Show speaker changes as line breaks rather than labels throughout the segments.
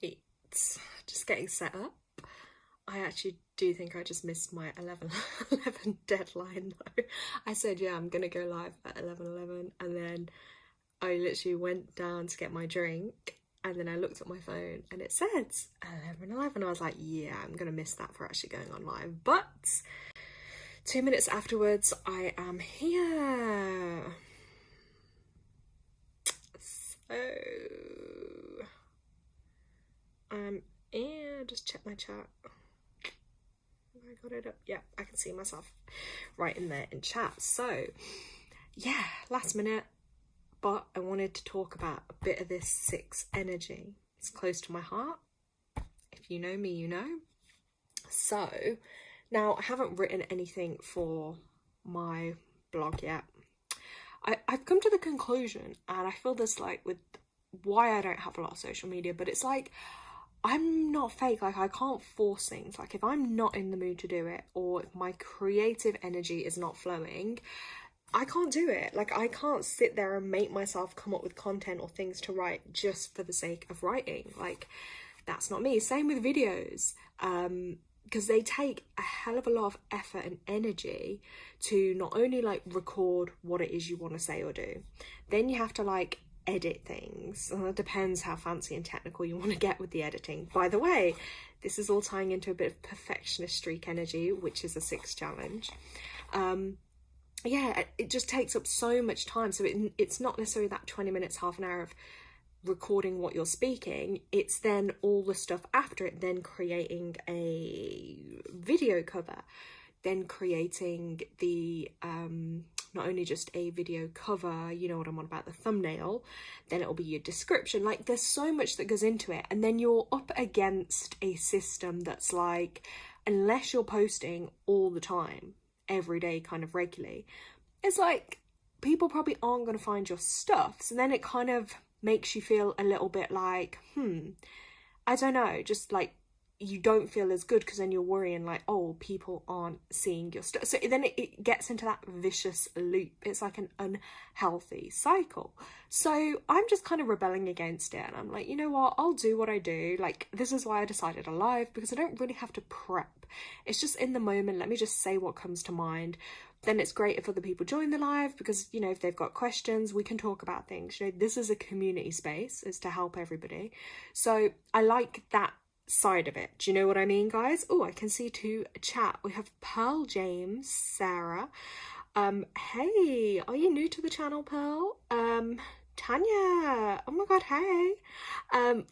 Right, just getting set up. I actually do think I just missed my 11:11 deadline though. I said, yeah, I'm gonna go live at 11:11, and then I literally went down to get my drink, and then I looked at my phone and it said 11:11. I was like, yeah, I'm gonna miss that for actually going on live. But 2 minutes afterwards, I am here. So yeah, just check my chat. I got it up. Yeah, I can see myself right in there in chat. So yeah, last minute, but I wanted to talk about a bit of this 6 energy. It's close to my heart. If you know me, you know. So now I haven't written anything for my blog yet. I've come to the conclusion, and I feel this like with why I don't have a lot of social media, but it's like I'm not fake. Like, I can't force things. Like, if I'm not in the mood to do it, or if my creative energy is not flowing, I can't do it. Like, I can't sit there and make myself come up with content or things to write just for the sake of writing. Like, that's not me. Same with videos, because they take a hell of a lot of effort and energy to not only like record what it is you want to say or do, then you have to like edit things, and it depends how fancy and technical you want to get with the editing. By the way, this is all tying into a bit of perfectionist streak energy, which is a 6 challenge. Yeah, it just takes up so much time. So it's not necessarily that 20 minutes, half an hour of recording what you're speaking. It's then all the stuff after it, then creating a video cover, then creating the not only just a video cover, you know what I'm on about, the thumbnail, then it'll be your description. Like, there's so much that goes into it, and then you're up against a system that's like, unless you're posting all the time, every day, kind of regularly, it's like people probably aren't going to find your stuff. So then it kind of makes you feel a little bit like, I don't know, just like you don't feel as good, because then you're worrying like, oh, people aren't seeing your stuff. So then it gets into that vicious loop. It's like an unhealthy cycle. So I'm just kind of rebelling against it, and I'm like, you know what, I'll do what I do. Like, this is why I decided to live, because I don't really have to prep. It's just in the moment, let me just say what comes to mind. Then it's great if other people join the live, because, you know, if they've got questions, we can talk about things. You know, this is a community space, it's to help everybody. So I like that side of it. Do you know what I mean, guys? Oh, I can see to chat. We have Pearl, James, Sarah. Hey, are you new to the channel, Pearl? Tanya. Oh my god, hey.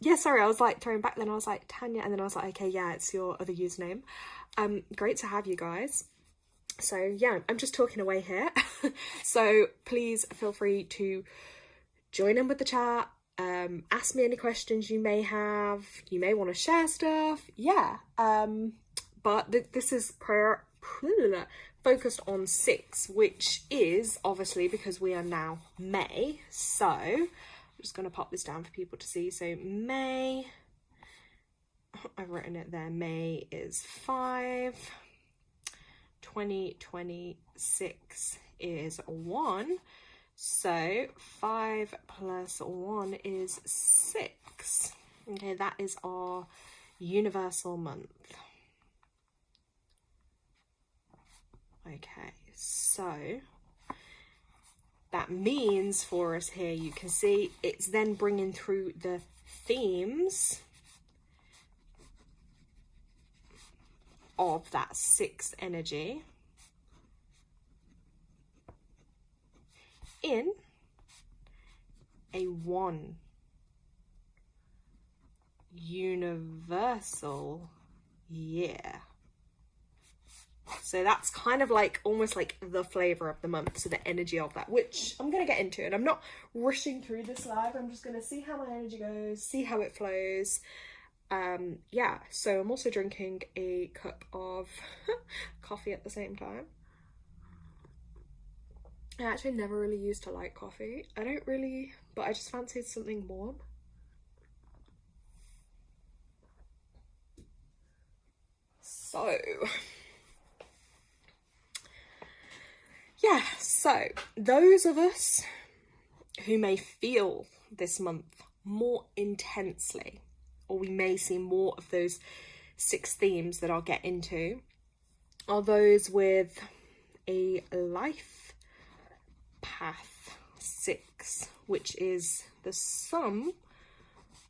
Yeah, sorry, I was like throwing back then. I was like, Tanya, and then I was like, okay, yeah, it's your other username. Great to have you guys. So yeah, I'm just talking away here. So please feel free to join in with the chat. Ask me any questions you may have. You may want to share stuff. Yeah. But this is focused on 6, which is obviously because we are now May. So I'm just going to pop this down for people to see. So May, I've written it there. May is 5. 2026 is 1. So 5 plus 1 is 6. Okay, that is our universal month. Okay, so that means for us here, you can see it's then bringing through the themes of that 6th energy in a 1 universal year. So that's kind of like almost like the flavor of the month, so the energy of that, which I'm going to get into. And I'm not rushing through this live, I'm just going to see how my energy goes, see how it flows. Yeah, so I'm also drinking a cup of coffee at the same time. I actually never really used to like coffee. I don't really, but I just fancied something warm. So yeah, so those of us who may feel this month more intensely, or we may see more of those 6 themes that I'll get into, are those with a life path 6, which is the sum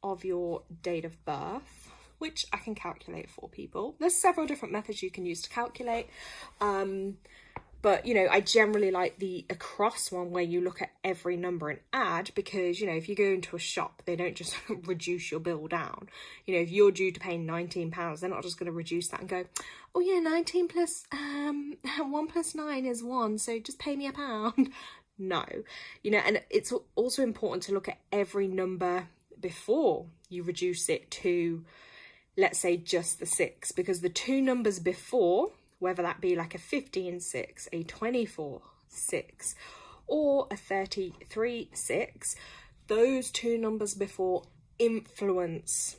of your date of birth, which I can calculate for people. There's several different methods you can use to calculate, but you know, I generally like the across one where you look at every number and add, because you know, if you go into a shop, they don't just reduce your bill down. You know, if you're due to pay £19, they're not just going to reduce that and go, oh yeah, 19 plus 1 plus 9 is 1, so just pay me £1. No, you know, and it's also important to look at every number before you reduce it to, let's say, just the 6, because the 2 numbers before, whether that be like a 15-6, a 24-6, or a 33-6, those 2 numbers before influence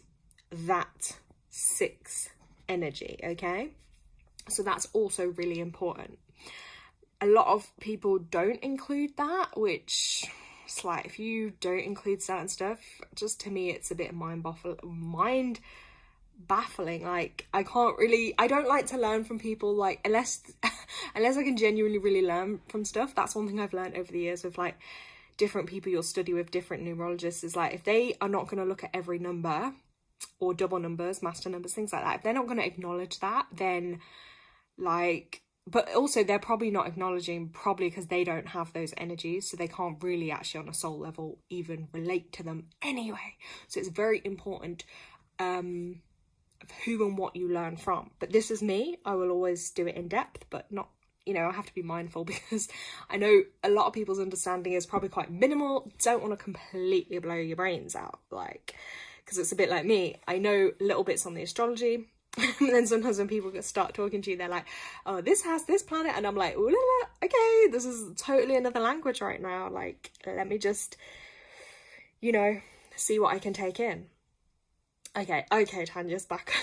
that 6 energy, okay? So that's also really important. A lot of people don't include that, which it's like, if you don't include certain stuff, just to me, it's a bit mind baffling. Like, I don't like to learn from people, like, unless I can genuinely really learn from stuff. That's one thing I've learned over the years with like different people you'll study with, different numerologists, is like, if they are not going to look at every number or double numbers, master numbers, things like that, if they're not going to acknowledge that, then like, but also they're probably not acknowledging, probably because they don't have those energies, so they can't really actually on a soul level even relate to them anyway. So it's very important of who and what you learn from. But this is me, I will always do it in depth, but not, you know, I have to be mindful, because I know a lot of people's understanding is probably quite minimal. Don't want to completely blow your brains out, like, because it's a bit like me. I know little bits on the astrology, and then sometimes when people start talking to you, they're like, oh, this has this planet, and I'm like, ooh la la, okay, this is totally another language right now, like, let me just, you know, see what I can take in. Okay, Tanya's back.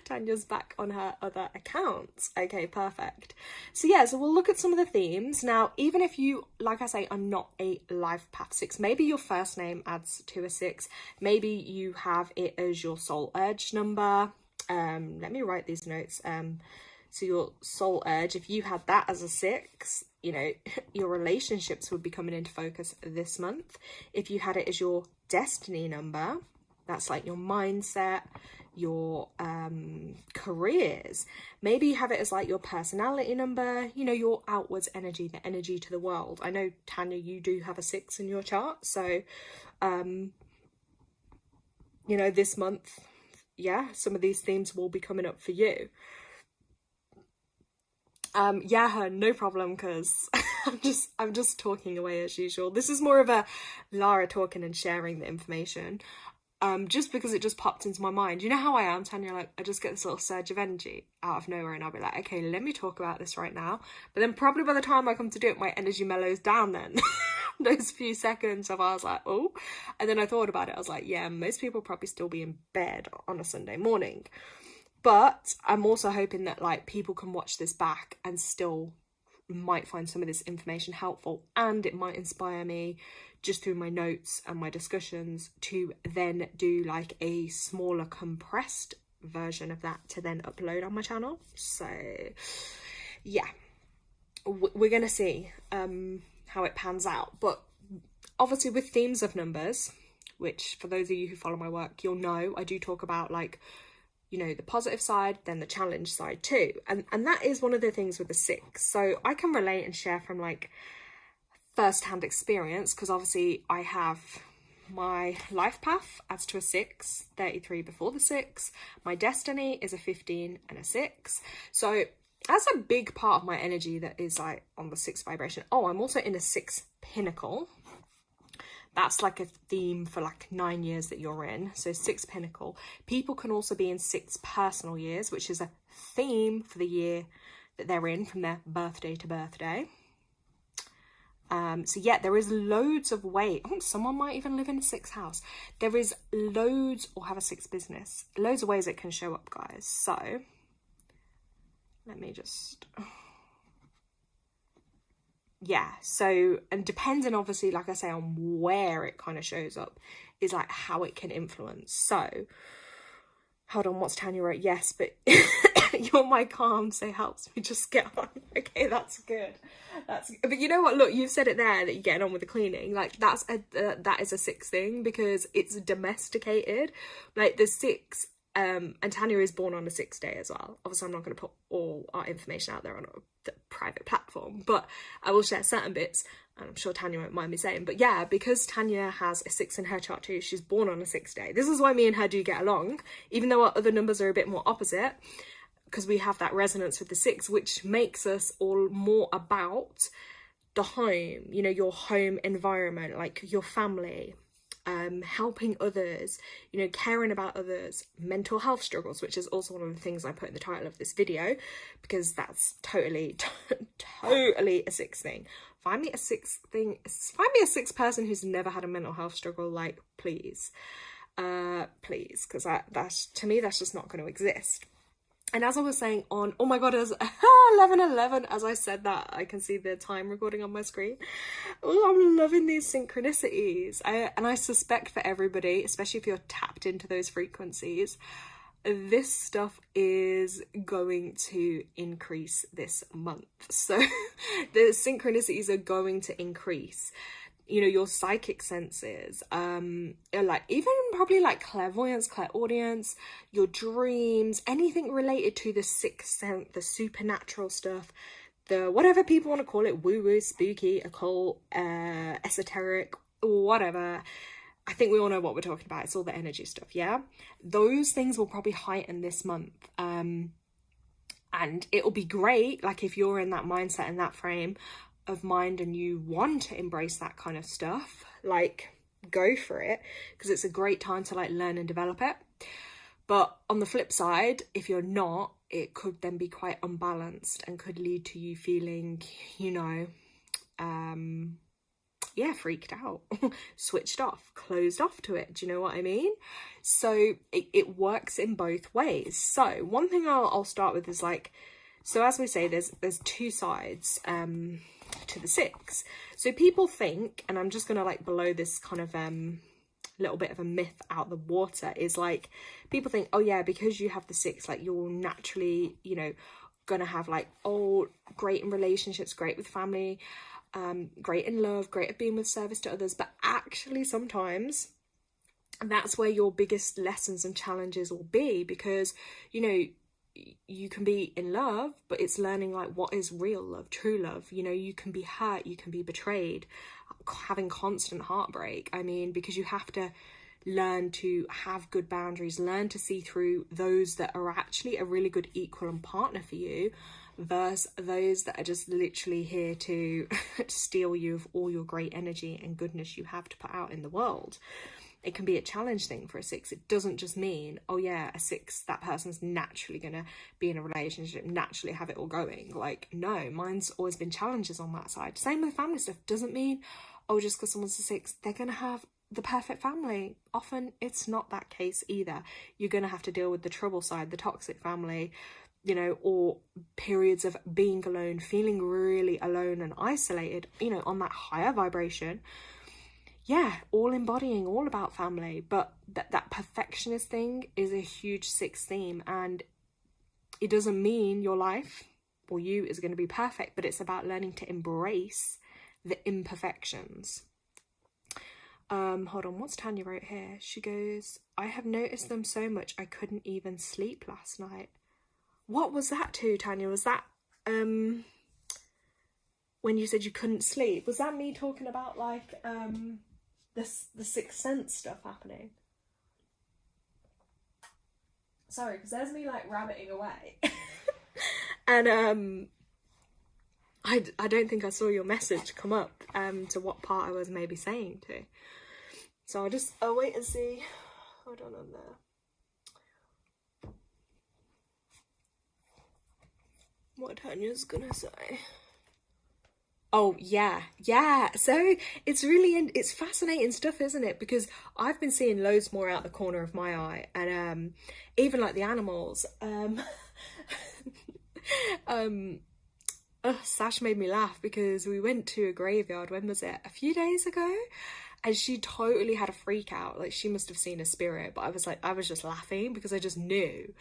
Tanya's back on her other accounts. Okay, perfect. So yeah, so we'll look at some of the themes. Now, even if you, like I say, are not a life path 6, maybe your first name adds to a 6, maybe you have it as your soul urge number. Let me write these notes. So your soul urge, if you had that as a 6, you know, your relationships would be coming into focus this month. If you had it as your destiny number, that's like your mindset, your careers. Maybe you have it as like your personality number, you know, your outwards energy, the energy to the world. I know, Tanya, you do have a 6 in your chart. So, you know, this month, yeah, some of these themes will be coming up for you. Yeah, no problem, because I'm just talking away as usual. This is more of a Lara talking and sharing the information. Just because it just popped into my mind. You know how I am, Tanya, like, I just get this little surge of energy out of nowhere, and I'll be like, okay, let me talk about this right now. But then probably by the time I come to do it, my energy mellows down then. Those few seconds of I was like, oh. And then I thought about it, I was like, yeah, most people probably still be in bed on a Sunday morning. But I'm also hoping that, like, people can watch this back and still might find some of this information helpful, and it might inspire me just through my notes and my discussions to then do like a smaller compressed version of that to then upload on my channel. So yeah, we're gonna see how it pans out. But obviously with themes of numbers, which for those of you who follow my work, you'll know I do talk about, like, you know, the positive side, then the challenge side too. And that is one of the things with the 6. So I can relate and share from like first-hand experience, because obviously I have my life path adds to a 6, 33 before the 6. My destiny is a 15 and a 6. So that's a big part of my energy that is like on the 6 vibration. Oh, I'm also in a 6 pinnacle. That's like a theme for like 9 years that you're in. So 6 pinnacle. People can also be in 6 personal years, which is a theme for the year that they're in from their birthday to birthday. So yeah, there is loads of ways. Oh, someone might even live in a 6th house. There is loads, or have a 6th business. Loads of ways it can show up, guys. So let me just... yeah, so, and depending obviously, like I say, on where it kind of shows up is like how it can influence. So hold on, what's Tanya wrote? Yes, but you're my calm, so helps me just get on. Okay, that's good. But you know what, look, you've said it there that you're getting on with the cleaning. Like that is a 6 thing, because it's domesticated. Like the 6, and Tanya is born on a 6 day as well. Obviously I'm not going to put all our information out there on a private platform, but I will share certain bits, and I'm sure Tanya won't mind me saying. But yeah, because Tanya has a 6 in her chart too, she's born on a 6 day. This is why me and her do get along, even though our other numbers are a bit more opposite, because we have that resonance with the 6, which makes us all more about the home, you know, your home environment, like your family, helping others, you know, caring about others, mental health struggles, which is also one of the things I put in the title of this video, because that's totally a 6 thing. Find me a 6 person who's never had a mental health struggle, like, please, because that's, to me, that's just not going to exist. And as I was saying on, oh my god, as 11:11, as I said that, I can see the time recording on my screen. Oh, I'm loving these synchronicities. And I suspect for everybody, especially if you're tapped into those frequencies, this stuff is going to increase this month. So the synchronicities are going to increase. You know, your psychic senses, like even probably like clairvoyance, clairaudience, your dreams, anything related to the 6th sense, the supernatural stuff, the whatever people want to call it, woo-woo, spooky, occult, esoteric, whatever. I think we all know what we're talking about. It's all the energy stuff, yeah? Those things will probably heighten this month. And it'll be great, like if you're in that mindset and that frame of mind and you want to embrace that kind of stuff, like go for it, because it's a great time to like learn and develop it. But on the flip side, if you're not, it could then be quite unbalanced and could lead to you feeling, you know, yeah, freaked out, switched off, closed off to it. Do you know what I mean? So it works in both ways. So one thing I'll start with is like, so as we say, there's 2 sides to the 6. So people think, and I'm just gonna like blow this kind of little bit of a myth out the water, is like people think, oh yeah, because you have the 6, like you're naturally, you know, gonna have like, oh, great in relationships, great with family, great in love, great at being with service to others. But actually sometimes that's where your biggest lessons and challenges will be, because, you know, you can be in love, but it's learning like what is real love, true love. You know, you can be hurt, you can be betrayed, having constant heartbreak. I mean, because you have to learn to have good boundaries, learn to see through those that are actually a really good equal and partner for you, versus those that are just literally here to steal you of all your great energy and goodness you have to put out in the world. It can be a challenge thing for a 6. It doesn't just mean, oh yeah, a 6, that person's naturally gonna be in a relationship, naturally have it all going. Like, no, mine's always been challenges on that side. Same with family stuff. Doesn't mean, oh, just because someone's a 6, they're gonna have the perfect family. Often it's not that case either. You're gonna have to deal with the trouble side, the toxic family, you know, or periods of being alone, feeling really alone and isolated, you know, on that higher vibration. Yeah, all embodying, all about family. But that perfectionist thing is a huge 6 theme, and it doesn't mean your life or you is going to be perfect, but it's about learning to embrace the imperfections. Hold on, what's Tanya wrote here? She goes, I have noticed them so much I couldn't even sleep last night. What was that to, Tanya? Was that when you said you couldn't sleep? Was that me talking about like the 6th sense stuff happening? Sorry, because there's me like rabbiting away. And I don't think I saw your message come up to what part I was maybe saying to. So I'll wait and see. Hold on there. What Tanya's gonna say. Oh yeah, so it's fascinating stuff, isn't it? Because I've been seeing loads more out the corner of my eye, and even like the animals, Sash made me laugh because we went to a graveyard, when was it? A few days ago? And she totally had a freak out. Like, she must have seen a spirit, but I was just laughing because I just knew.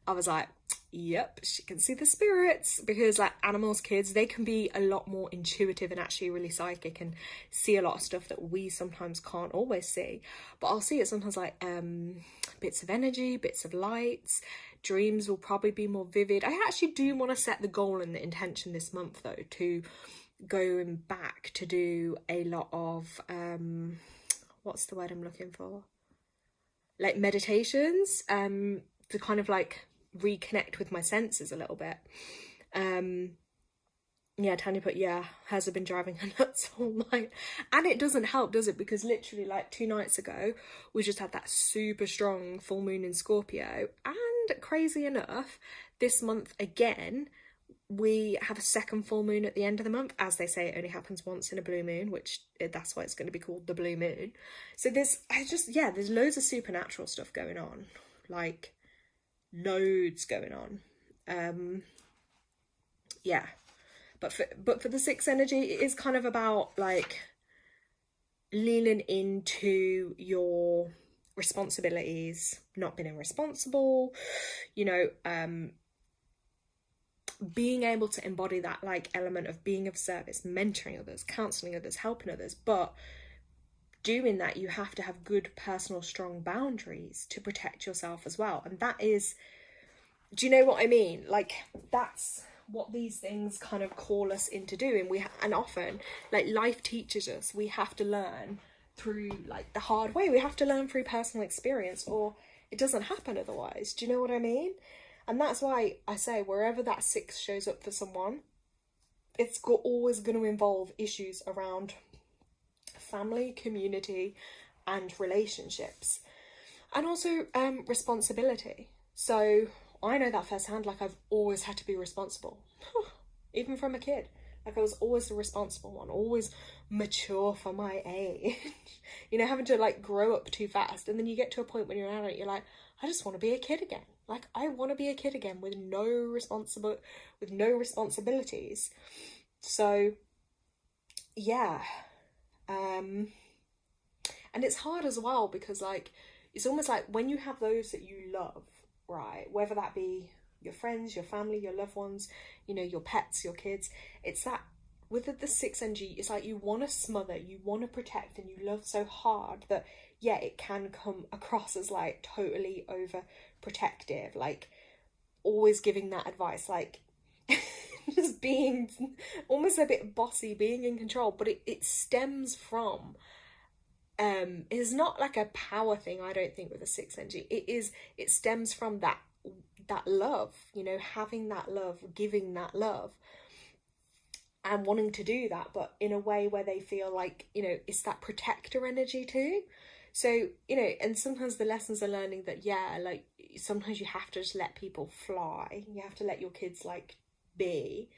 I was like, yep, she can see the spirits, because like animals, kids, they can be a lot more intuitive and actually really psychic and see a lot of stuff that we sometimes can't always see. But I'll see it sometimes, like bits of energy, bits of lights. Dreams will probably be more vivid. I actually do want to set the goal and the intention this month though, to going back to do a lot of what's the word I'm looking for, like meditations, to kind of like reconnect with my senses a little bit. Yeah, Tanya put, yeah, hers have been driving her nuts all night. And it doesn't help, does it? Because literally like 2 nights ago, we just had that super strong full moon in Scorpio. And crazy enough, this month again, we have a second full moon at the end of the month. As they say, it only happens once in a blue moon, which that's why it's going to be called the blue moon. So there's loads of supernatural stuff going on. Like, loads going on. Yeah, but for the 6 energy, it is kind of about like leaning into your responsibilities, not being irresponsible, you know, being able to embody that like element of being of service, mentoring others, counseling others, helping others. But doing that, you have to have good personal strong boundaries to protect yourself as well. And that is, do you know what I mean? Like, that's what these things kind of call us into doing. And often, like, life teaches us, we have to learn through like the hard way. We have to learn through personal experience, or it doesn't happen otherwise. Do you know what I mean? And that's why I say, wherever that 6 shows up for someone, it's always going to involve issues around family, community, and relationships, and also responsibility. So I know that firsthand. Like, I've always had to be responsible, even from a kid. Like, I was always the responsible one, always mature for my age. You know, having to like grow up too fast, and then you get to a point when you're an adult, you're like, I just want to be a kid again. Like, I want to be a kid again with no responsibilities. So yeah. And it's hard as well, because like, it's almost like when you have those that you love, right, whether that be your friends, your family, your loved ones, you know, your pets, your kids, it's that with the 6 energy, it's like you want to smother, you want to protect, and you love so hard that, yeah, it can come across as like totally overprotective, like always giving that advice, like just being almost a bit bossy, being in control. But it stems from it's not like a power thing, I don't think, with a 6 energy. It stems from that love, you know, having that love, giving that love, and wanting to do that, but in a way where they feel like, you know, it's that protector energy too. So, you know, and sometimes the lessons are learning that, yeah, like sometimes you have to just let people fly. You have to let your kids like be.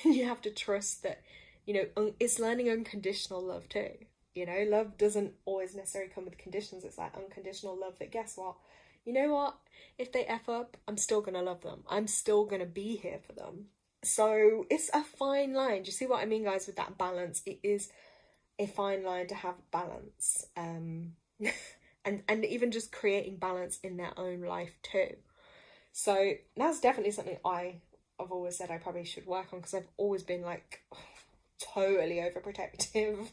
You have to trust that, you know, it's learning unconditional love too. You know, love doesn't always necessarily come with conditions. It's like unconditional love that, guess what? You know what? If they F up, I'm still going to love them. I'm still going to be here for them. So it's a fine line. Do you see what I mean, guys, with that balance? It is a fine line to have balance. And even just creating balance in their own life too. So that's definitely something I've always said I probably should work on, because I've always been like totally overprotective.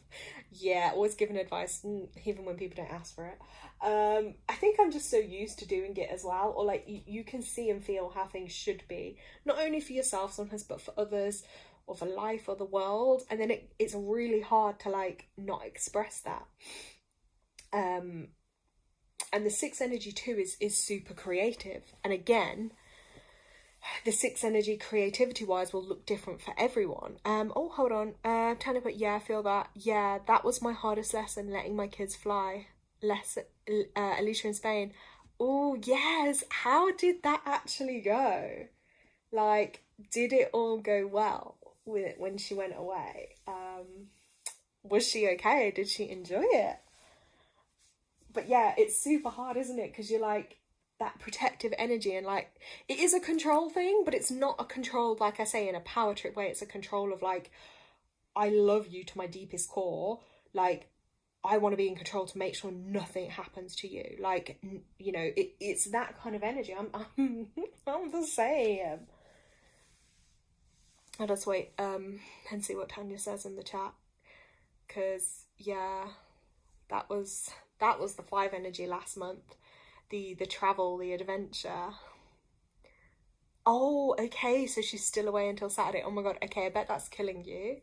Yeah, always giving advice even when people don't ask for it. I think I'm just so used to doing it as well, or like you can see and feel how things should be, not only for yourself sometimes, but for others, or for life, or the world. And then it's really hard to like not express that. And the 6 energy too is super creative. And again, the 6 energy creativity wise will look different for everyone. Oh, hold on. Tanya, but yeah, I feel that. Yeah, that was my hardest lesson, letting my kids fly. Alicia in Spain. Oh, yes. How did that actually go? Like, did it all go well with it when she went away? Was she okay? Did she enjoy it? But yeah, it's super hard, isn't it? Because you're like, that protective energy, and like it is a control thing, but it's not a control, like I say, in a power trip way. It's a control of like, I love you to my deepest core, like I want to be in control to make sure nothing happens to you, like, you know, it's that kind of energy. I'm the same. I'll just wait and see what Tanya says in the chat, because yeah, that was the 5 energy last month. The travel, the adventure. Oh, okay, so she's still away until Saturday. Oh my god, okay, I bet that's killing you.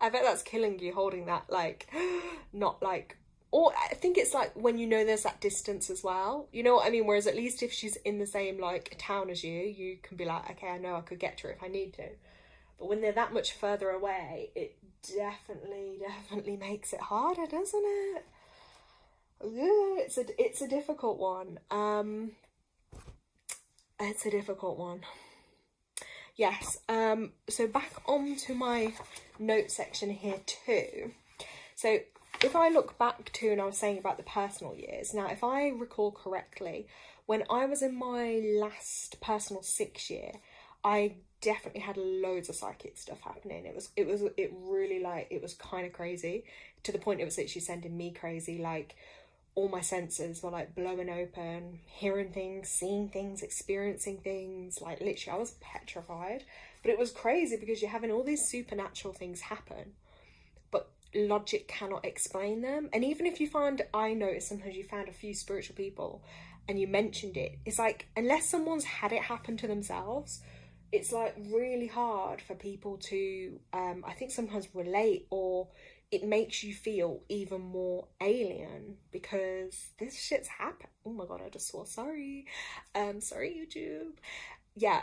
I bet that's killing you, holding that, like, not like, or I think it's like when you know there's that distance as well, you know what I mean? Whereas at least if she's in the same like town as you can be like, okay, I know I could get to her if I need to. But when they're that much further away, it definitely makes it harder, doesn't it? Yeah, it's a difficult one. It's a difficult one. Yes. So back onto my note section here too. So if I look back to, and I was saying about the personal years, now if I recall correctly, when I was in my last personal 6 year, I definitely had loads of psychic stuff happening. It really, like, it was kind of crazy, to the point it was literally sending me crazy. Like, all my senses were like blowing open, hearing things, seeing things, experiencing things. Like, literally I was petrified. But it was crazy because you're having all these supernatural things happen, but logic cannot explain them. And even if you find, I noticed sometimes you found a few spiritual people and you mentioned it, it's like, unless someone's had it happen to themselves, it's like really hard for people to I think sometimes relate, or it makes you feel even more alien because this shit's happened. Oh my god, I just swore, sorry. Sorry YouTube. Yeah,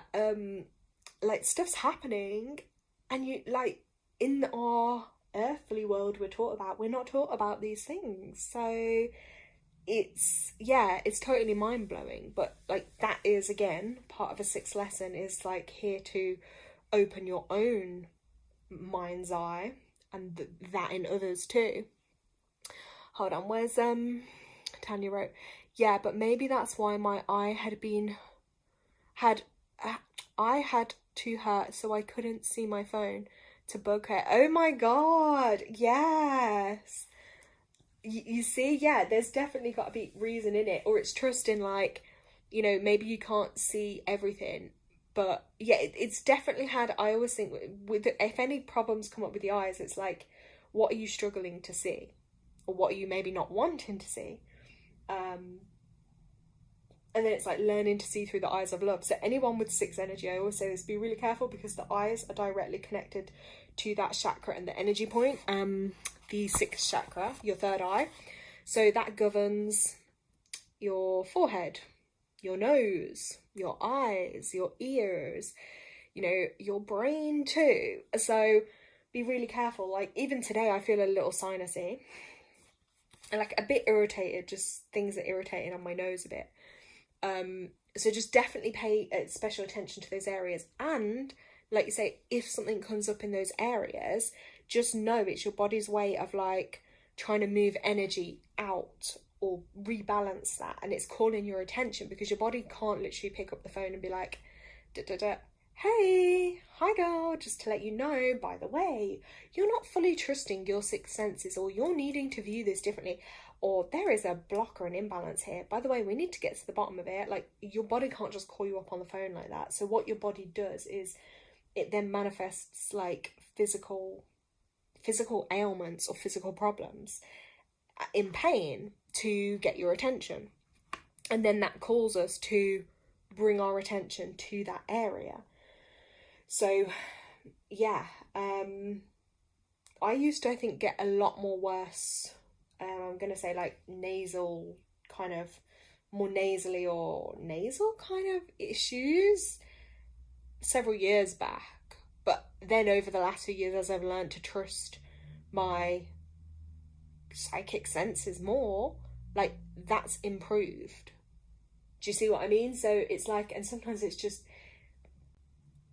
like, stuff's happening, and you, like, in our earthly world we're not taught about these things. So it's, yeah, it's totally mind-blowing. But like, that is, again, part of a 6th lesson, is like here to open your own mind's eye, and that in others too. Hold on, where's Tanya wrote, yeah, but maybe that's why my eye had to hurt, so I couldn't see my phone to bug her. Oh my god, yes. You see, yeah, there's definitely got to be reason in it, or it's trusting, like, you know, maybe you can't see everything, but yeah, it's definitely had, I always think, with if any problems come up with the eyes, it's like, what are you struggling to see, or what are you maybe not wanting to see? And then it's like learning to see through the eyes of love. So anyone with 6 energy, I always say this, be really careful, because the eyes are directly connected to that chakra and the energy point. The 6th chakra, your 3rd eye. So that governs your forehead, your nose, your eyes, your ears, you know, your brain too. So be really careful. Like, even today I feel a little sinusy and like a bit irritated, just things are irritating on my nose a bit. So just definitely pay special attention to those areas. And like you say, if something comes up in those areas, just know it's your body's way of like trying to move energy out or rebalance that, and it's calling your attention, because your body can't literally pick up the phone and be like, hey, hi girl, just to let you know, by the way, you're not fully trusting your 6th senses, or you're needing to view this differently, or there is a block or an imbalance here. By the way, we need to get to the bottom of it. Like, your body can't just call you up on the phone like that. So what your body does is it then manifests like physical ailments or physical problems in pain to get your attention. And then that calls us to bring our attention to that area. So yeah, I used to, I think, get a lot more worse, I'm gonna say like nasal, kind of more nasally or nasal kind of issues several years back. But then over the last few years, as I've learned to trust my psychic senses more, like, that's improved. Do you see what I mean? So it's like, and sometimes it's just,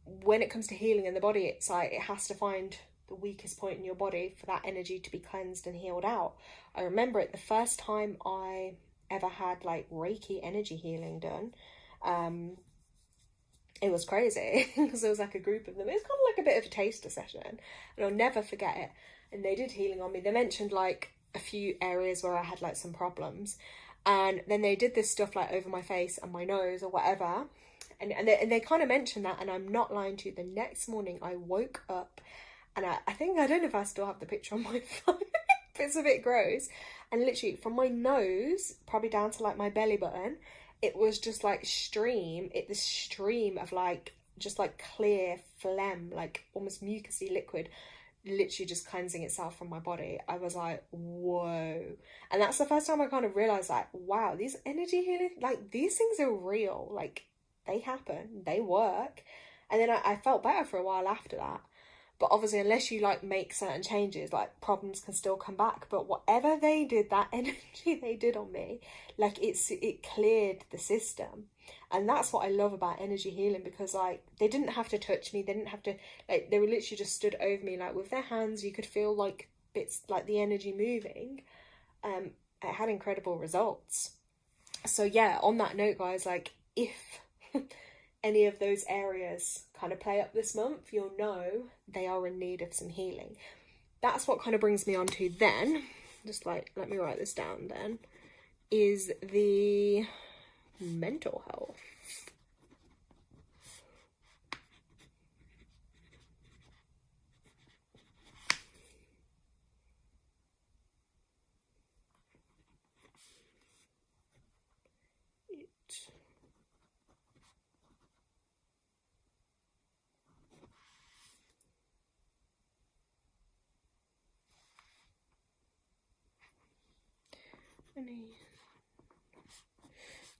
when it comes to healing in the body, it's like it has to find the weakest point in your body for that energy to be cleansed and healed out. I remember it the first time I ever had like Reiki energy healing done. It was crazy because there was like a group of them. It was kind of like a bit of a taster session, and I'll never forget it. And they did healing on me. They mentioned like a few areas where I had like some problems, and then they did this stuff like over my face and my nose or whatever, and they kind of mentioned that. And I'm not lying to you, the next morning I woke up, and I think, I don't know if I still have the picture on my phone. It's a bit gross, and literally from my nose probably down to like my belly button, it was just like this stream of like just like clear phlegm, like almost mucousy liquid, literally just cleansing itself from my body. I was like, whoa. And that's the first time I kind of realized like, wow, these energy healing, like these things are real, like they happen, they work. And then I felt better for a while after that. But obviously, unless you like make certain changes, like problems can still come back. But whatever they did, that energy they did on me, like it cleared the system. And that's what I love about energy healing, because like they didn't have to touch me, they didn't have to, like they were literally just stood over me, like with their hands. You could feel like bits, like the energy moving. It had incredible results. So yeah, on that note, guys, like if any of those areas kind of play up this month, you'll know they are in need of some healing. That's what kind of brings me on to then, just like, let me write this down then, is the mental health.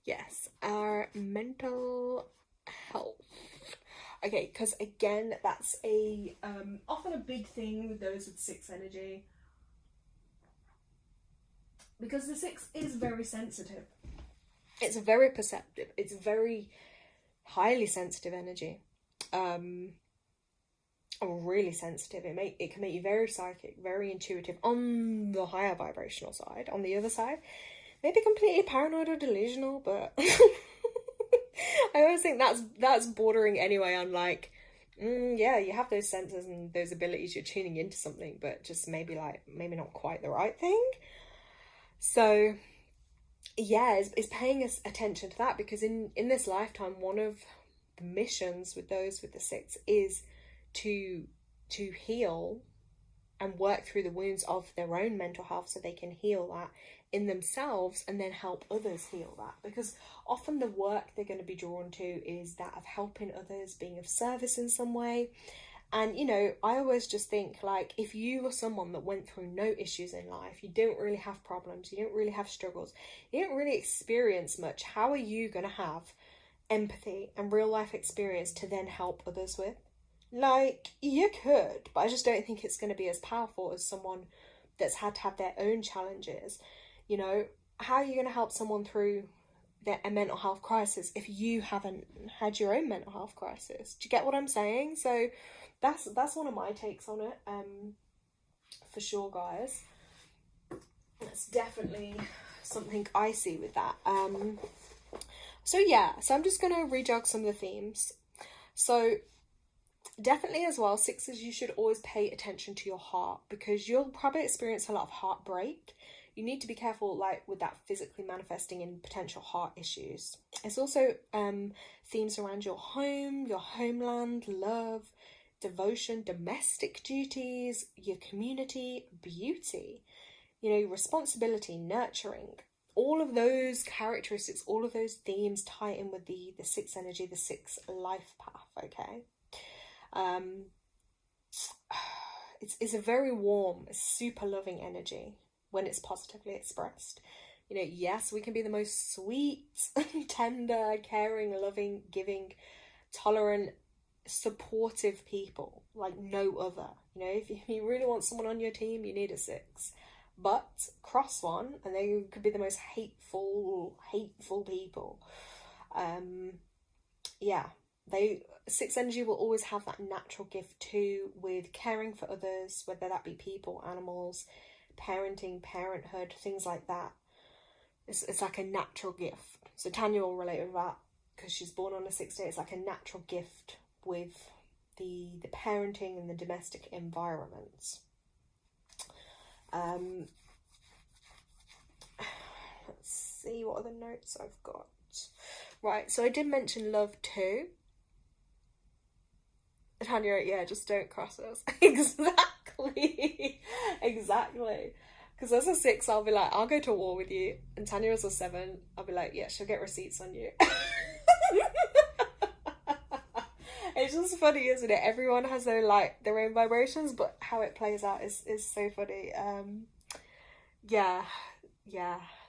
Yes, our mental health. Okay, because again, that's a often a big thing with those with 6 energy, because the 6 is very sensitive. It's very perceptive. It's very highly sensitive energy. Really sensitive. It can make you very psychic, very intuitive on the higher vibrational side. On the other side, maybe completely paranoid or delusional, but I always think that's bordering anyway on like, yeah, you have those senses and those abilities, you're tuning into something, but just maybe not quite the right thing. So yeah, is paying us attention to that, because in this lifetime, one of the missions with those with the 6 is to heal and work through the wounds of their own mental health, so they can heal that in themselves and then help others heal that. Because often the work they're going to be drawn to is that of helping others, being of service in some way. And, you know, I always just think, like, if you were someone that went through no issues in life, you didn't really have problems, you didn't really have struggles, you didn't really experience much, how are you going to have empathy and real life experience to then help others with? Like, you could, but I just don't think it's going to be as powerful as someone that's had to have their own challenges. You know, how are you going to help someone through a mental health crisis if you haven't had your own mental health crisis? Do you get what I'm saying? So that's one of my takes on it, for sure, guys. That's definitely something I see with that. So yeah, so I'm just going to rejog some of the themes. So definitely as well, 6s, you should always pay attention to your heart, because you'll probably experience a lot of heartbreak. You need to be careful, like, with that physically manifesting in potential heart issues. It's also themes around your home, your homeland, love, devotion, domestic duties, your community, beauty, you know, responsibility, nurturing. All of those characteristics, all of those themes tie in with the 6 energy, the 6 life path, okay? It's a very warm, super loving energy when it's positively expressed. You know, yes, we can be the most sweet, tender, caring, loving, giving, tolerant, supportive people like no other. You know, if you really want someone on your team, you need a 6. But cross one and they could be the most hateful people. Yeah, 6 energy will always have that natural gift too, with caring for others, whether that be people, animals, parenting, parenthood, things like that. It's like a natural gift. So Tanya will relate with that because she's born on a 6th day. It's like a natural gift with the parenting and the domestic environments. Let's see what other notes I've got. Right, so I did mention love too. Tanya, yeah, just don't cross us. Exactly. Exactly. Because as a 6, I'll be like, I'll go to war with you. And Tanya as a 7, I'll be like, yeah, she'll get receipts on you. It's just funny, isn't it? Everyone has their own vibrations, but how it plays out is so funny. Yeah.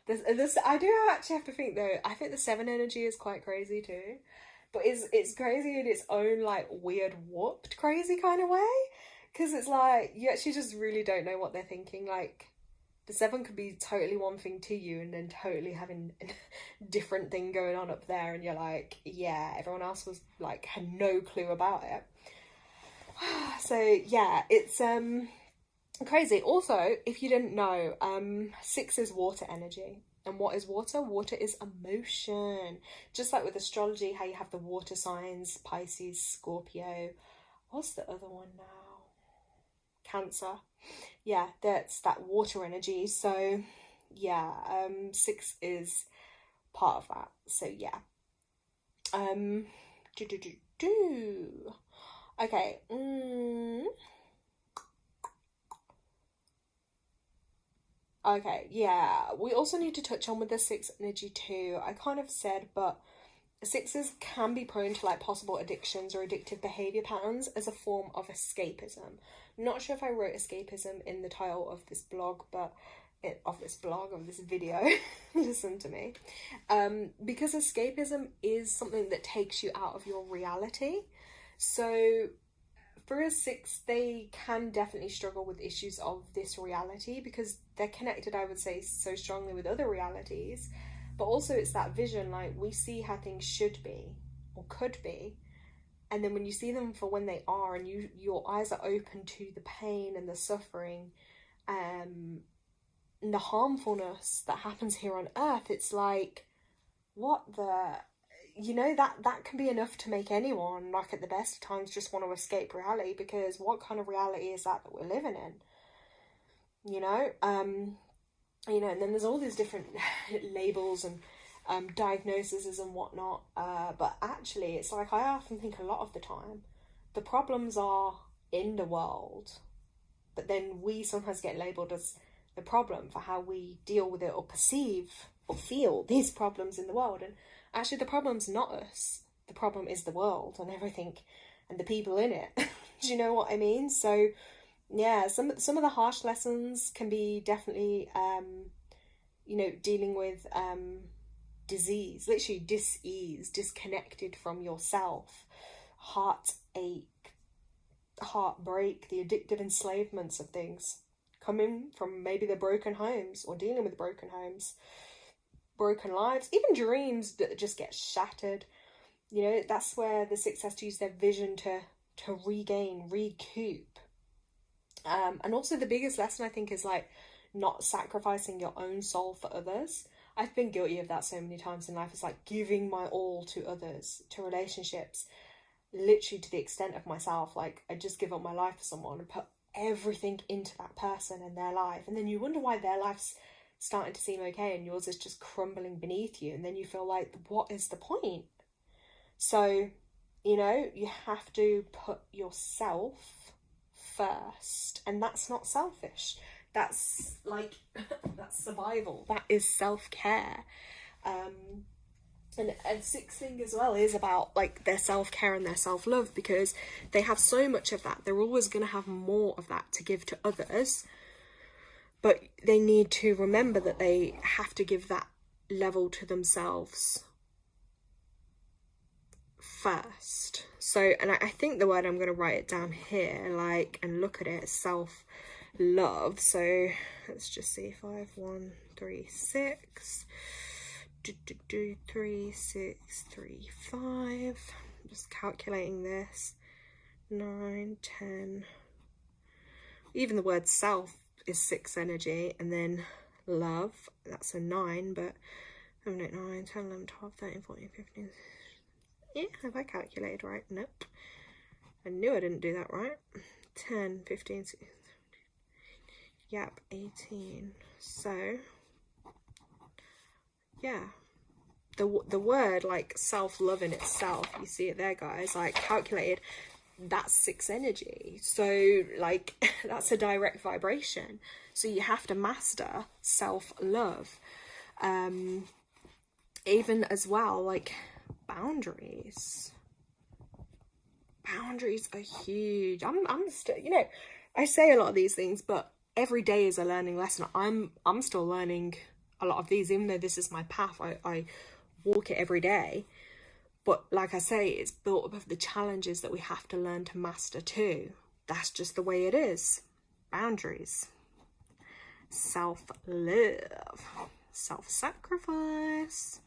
This I do actually have to think though. I think the 7 energy is quite crazy too, but it's crazy in its own like weird warped crazy kind of way, because it's like you actually just really don't know what they're thinking. Like the 7 could be totally one thing to you and then totally having a different thing going on up there, and you're like, yeah, everyone else was like had no clue about it. So yeah, it's crazy. Also, if you didn't know, 6 is water energy. And what is water? Water is emotion. Just like with astrology, how you have the water signs, Pisces, Scorpio. What's the other one now? Cancer. Yeah, that's that water energy. So yeah, 6 is part of that. So yeah. Okay. Okay, yeah. We also need to touch on with the 6 energy too. I kind of said, but 6s can be prone to like possible addictions or addictive behavior patterns as a form of escapism. I'm not sure if I wrote escapism in the title of this blog, but of this video, listen to me. Because escapism is something that takes you out of your reality. So for a 6, they can definitely struggle with issues of this reality because they're connected, I would say, so strongly with other realities. But also it's that vision, like we see how things should be or could be. And then when you see them for when they are and your eyes are open to the pain and the suffering and the harmfulness that happens here on earth, it's like, what the... You know, that can be enough to make anyone, like at the best of times, just want to escape reality, because what kind of reality is that we're living in? You know, and then there's all these different labels and diagnoses and whatnot. But actually, it's like I often think a lot of the time, the problems are in the world, but then we sometimes get labelled as the problem for how we deal with it or perceive or feel these problems in the world. And actually, the problem's not us. The problem is the world and everything and the people in it. Do you know what I mean? So, yeah, some of the harsh lessons can be definitely, dealing with disease, literally dis-ease, disconnected from yourself, heartache, heartbreak, the addictive enslavements of things coming from maybe the broken homes or dealing with broken homes, broken lives, even dreams that just get shattered. You know, that's where the 6 has to use their vision to recoup. And also the biggest lesson, I think, is like not sacrificing your own soul for others. I've been guilty of that so many times in life. It's like giving my all to others, to relationships, literally to the extent of myself. Like I just give up my life for someone and put everything into that person and their life, and then you wonder why their life's starting to seem okay and yours is just crumbling beneath you, and then you feel like, what is the point? So, you know, you have to put yourself first, and that's not selfish. That's like that's survival. That is self-care. And 6 thing as well is about like their self-care and their self-love, because they have so much of that. They're always going to have more of that to give to others, but they need to remember that they have to give that level to themselves first. So, and I think the word, I'm going to write it down here, like, and look at it, self-love. So let's just see, 5, 1, 3, 6, 3, 6, 3, 5. Just calculating this. 9, 10. Even the word self is 6 energy, and then love. That's a 9, but 7, 8, 9, 10, 11, 12, 13, 14, 15. Yeah, have I calculated right? Nope. I knew I didn't do that right. 10, 15, 16, yep, 18. So, yeah. The word, like, self-love in itself, you see it there, guys, like, calculated, that's 6 energy. So, like, that's a direct vibration. So you have to master self-love. Even as well, like, boundaries. Boundaries are huge. I'm still, you know, I say a lot of these things, but every day is a learning lesson. I'm still learning a lot of these, even though this is my path. I walk it every day. But like I say, it's built up of the challenges that we have to learn to master too. That's just the way it is. Boundaries. Self-love. Self-sacrifice.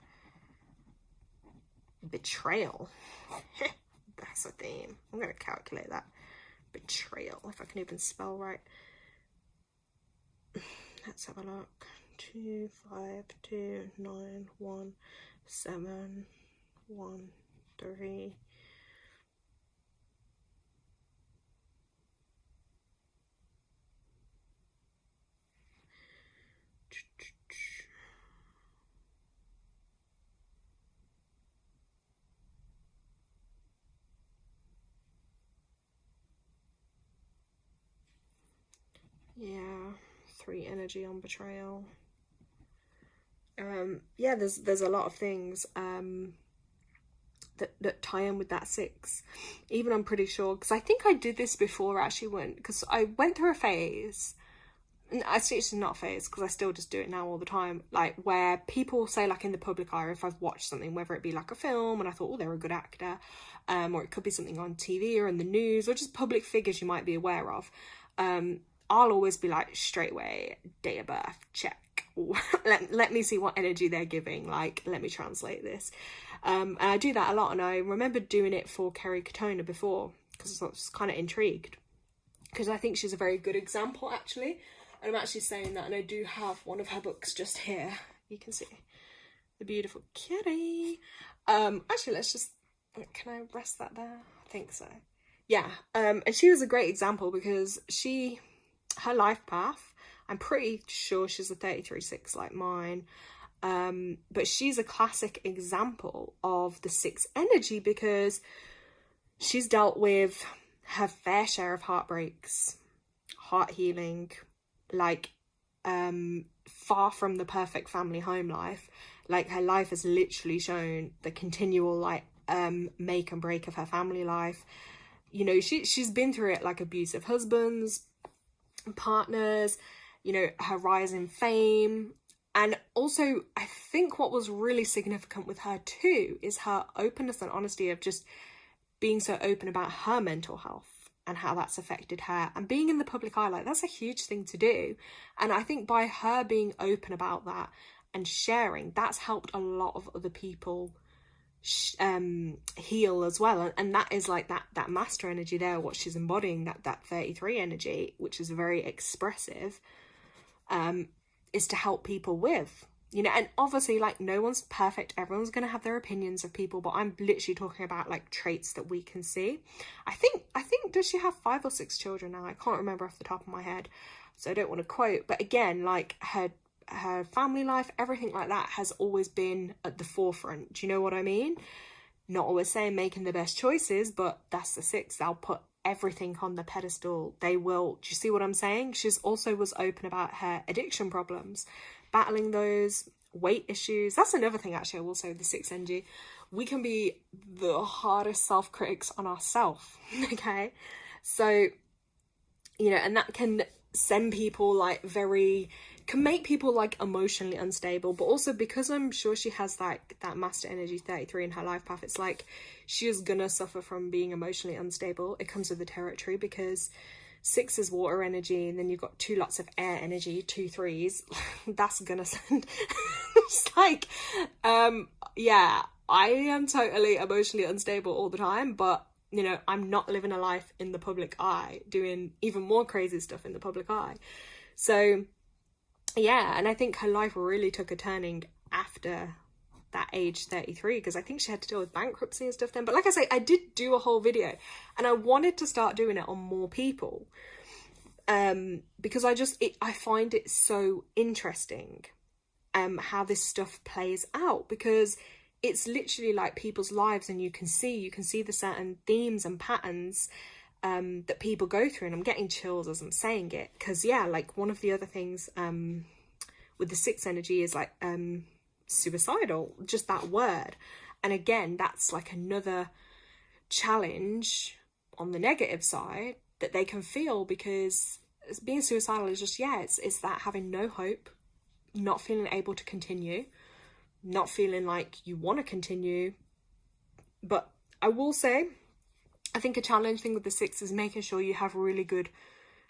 Betrayal. That's a theme. I'm going to calculate that. Betrayal, if I can even spell right. Let's have a look. 2, 5, 2, 9, 1, 7, 1, 3. Yeah, 3 energy on betrayal. Yeah, there's a lot of things that tie in with that 6. Even I'm pretty sure, because I think I did this before actually, because I went through a phase, and actually it's not a phase because I still just do it now all the time, like where people say, like, in the public eye, if I've watched something, whether it be like a film and I thought, oh, they're a good actor, or it could be something on TV or in the news, or just public figures you might be aware of, I'll always be like, straight away, date of birth, check. let me see what energy they're giving, like, let me translate this. And I do that a lot, and I remember doing it for Kerry Katona before, because I was kind of intrigued, because I think she's a very good example, actually. And I'm actually saying that, and I do have one of her books just here. You can see the beautiful kitty. Actually, let's just, can I rest that there? I think so. Yeah, and she was a great example because her life path, I'm pretty sure she's a 33-6 like mine, but she's a classic example of the 6 energy because she's dealt with her fair share of heartbreaks, heart healing, like, far from the perfect family home life. Like, her life has literally shown the continual, like, make and break of her family life. You know, she's been through it, like, abusive husbands, partners, you know, her rise in fame. And also, I think what was really significant with her too is her openness and honesty of just being so open about her mental health and how that's affected her, and being in the public eye, like, that's a huge thing to do. And I think by her being open about that and sharing, that's helped a lot of other people heal as well. And that is like that master energy there, what she's embodying, that 33 energy, which is very expressive, is to help people with, you know. And obviously, like, no one's perfect, everyone's gonna have their opinions of people, but I'm literally talking about, like, traits that we can see. I think does she have 5 or 6 children now? I can't remember off the top of my head, so I don't want to quote, but again, like, her family life, everything like that has always been at the forefront. Do you know what I mean? Not always saying making the best choices, but that's the 6. They'll put everything on the pedestal. They will. Do you see what I'm saying? She's also was open about her addiction problems, battling those, weight issues. That's another thing, actually, I will say, the 6 energy. We can be the hardest self-critics on ourselves, okay? So, you know, and that can send people, like, can make people, like, emotionally unstable. But also, because I'm sure she has, like, that master energy 33 in her life path, it's like she is gonna suffer from being emotionally unstable. It comes with the territory, because 6 is water energy, and then you've got 2 lots of air energy, 2 3s. That's gonna send it's like, yeah, I am totally emotionally unstable all the time, but, you know, I'm not living a life in the public eye, doing even more crazy stuff in the public eye. So yeah, and I think her life really took a turning after that age 33, because I think she had to deal with bankruptcy and stuff then. But like I say, I did do a whole video, and I wanted to start doing it on more people, because I find it so interesting how this stuff plays out, because it's literally like people's lives, and you can see the certain themes and patterns that people go through. And I'm getting chills as I'm saying it, because yeah, like one of the other things with the 6 energy is like suicidal, just that word. And again, that's like another challenge on the negative side that they can feel, because being suicidal is just, yeah, it's that having no hope, not feeling able to continue, not feeling like you want to continue. But I will say, I think a challenge thing with the 6 is making sure you have really good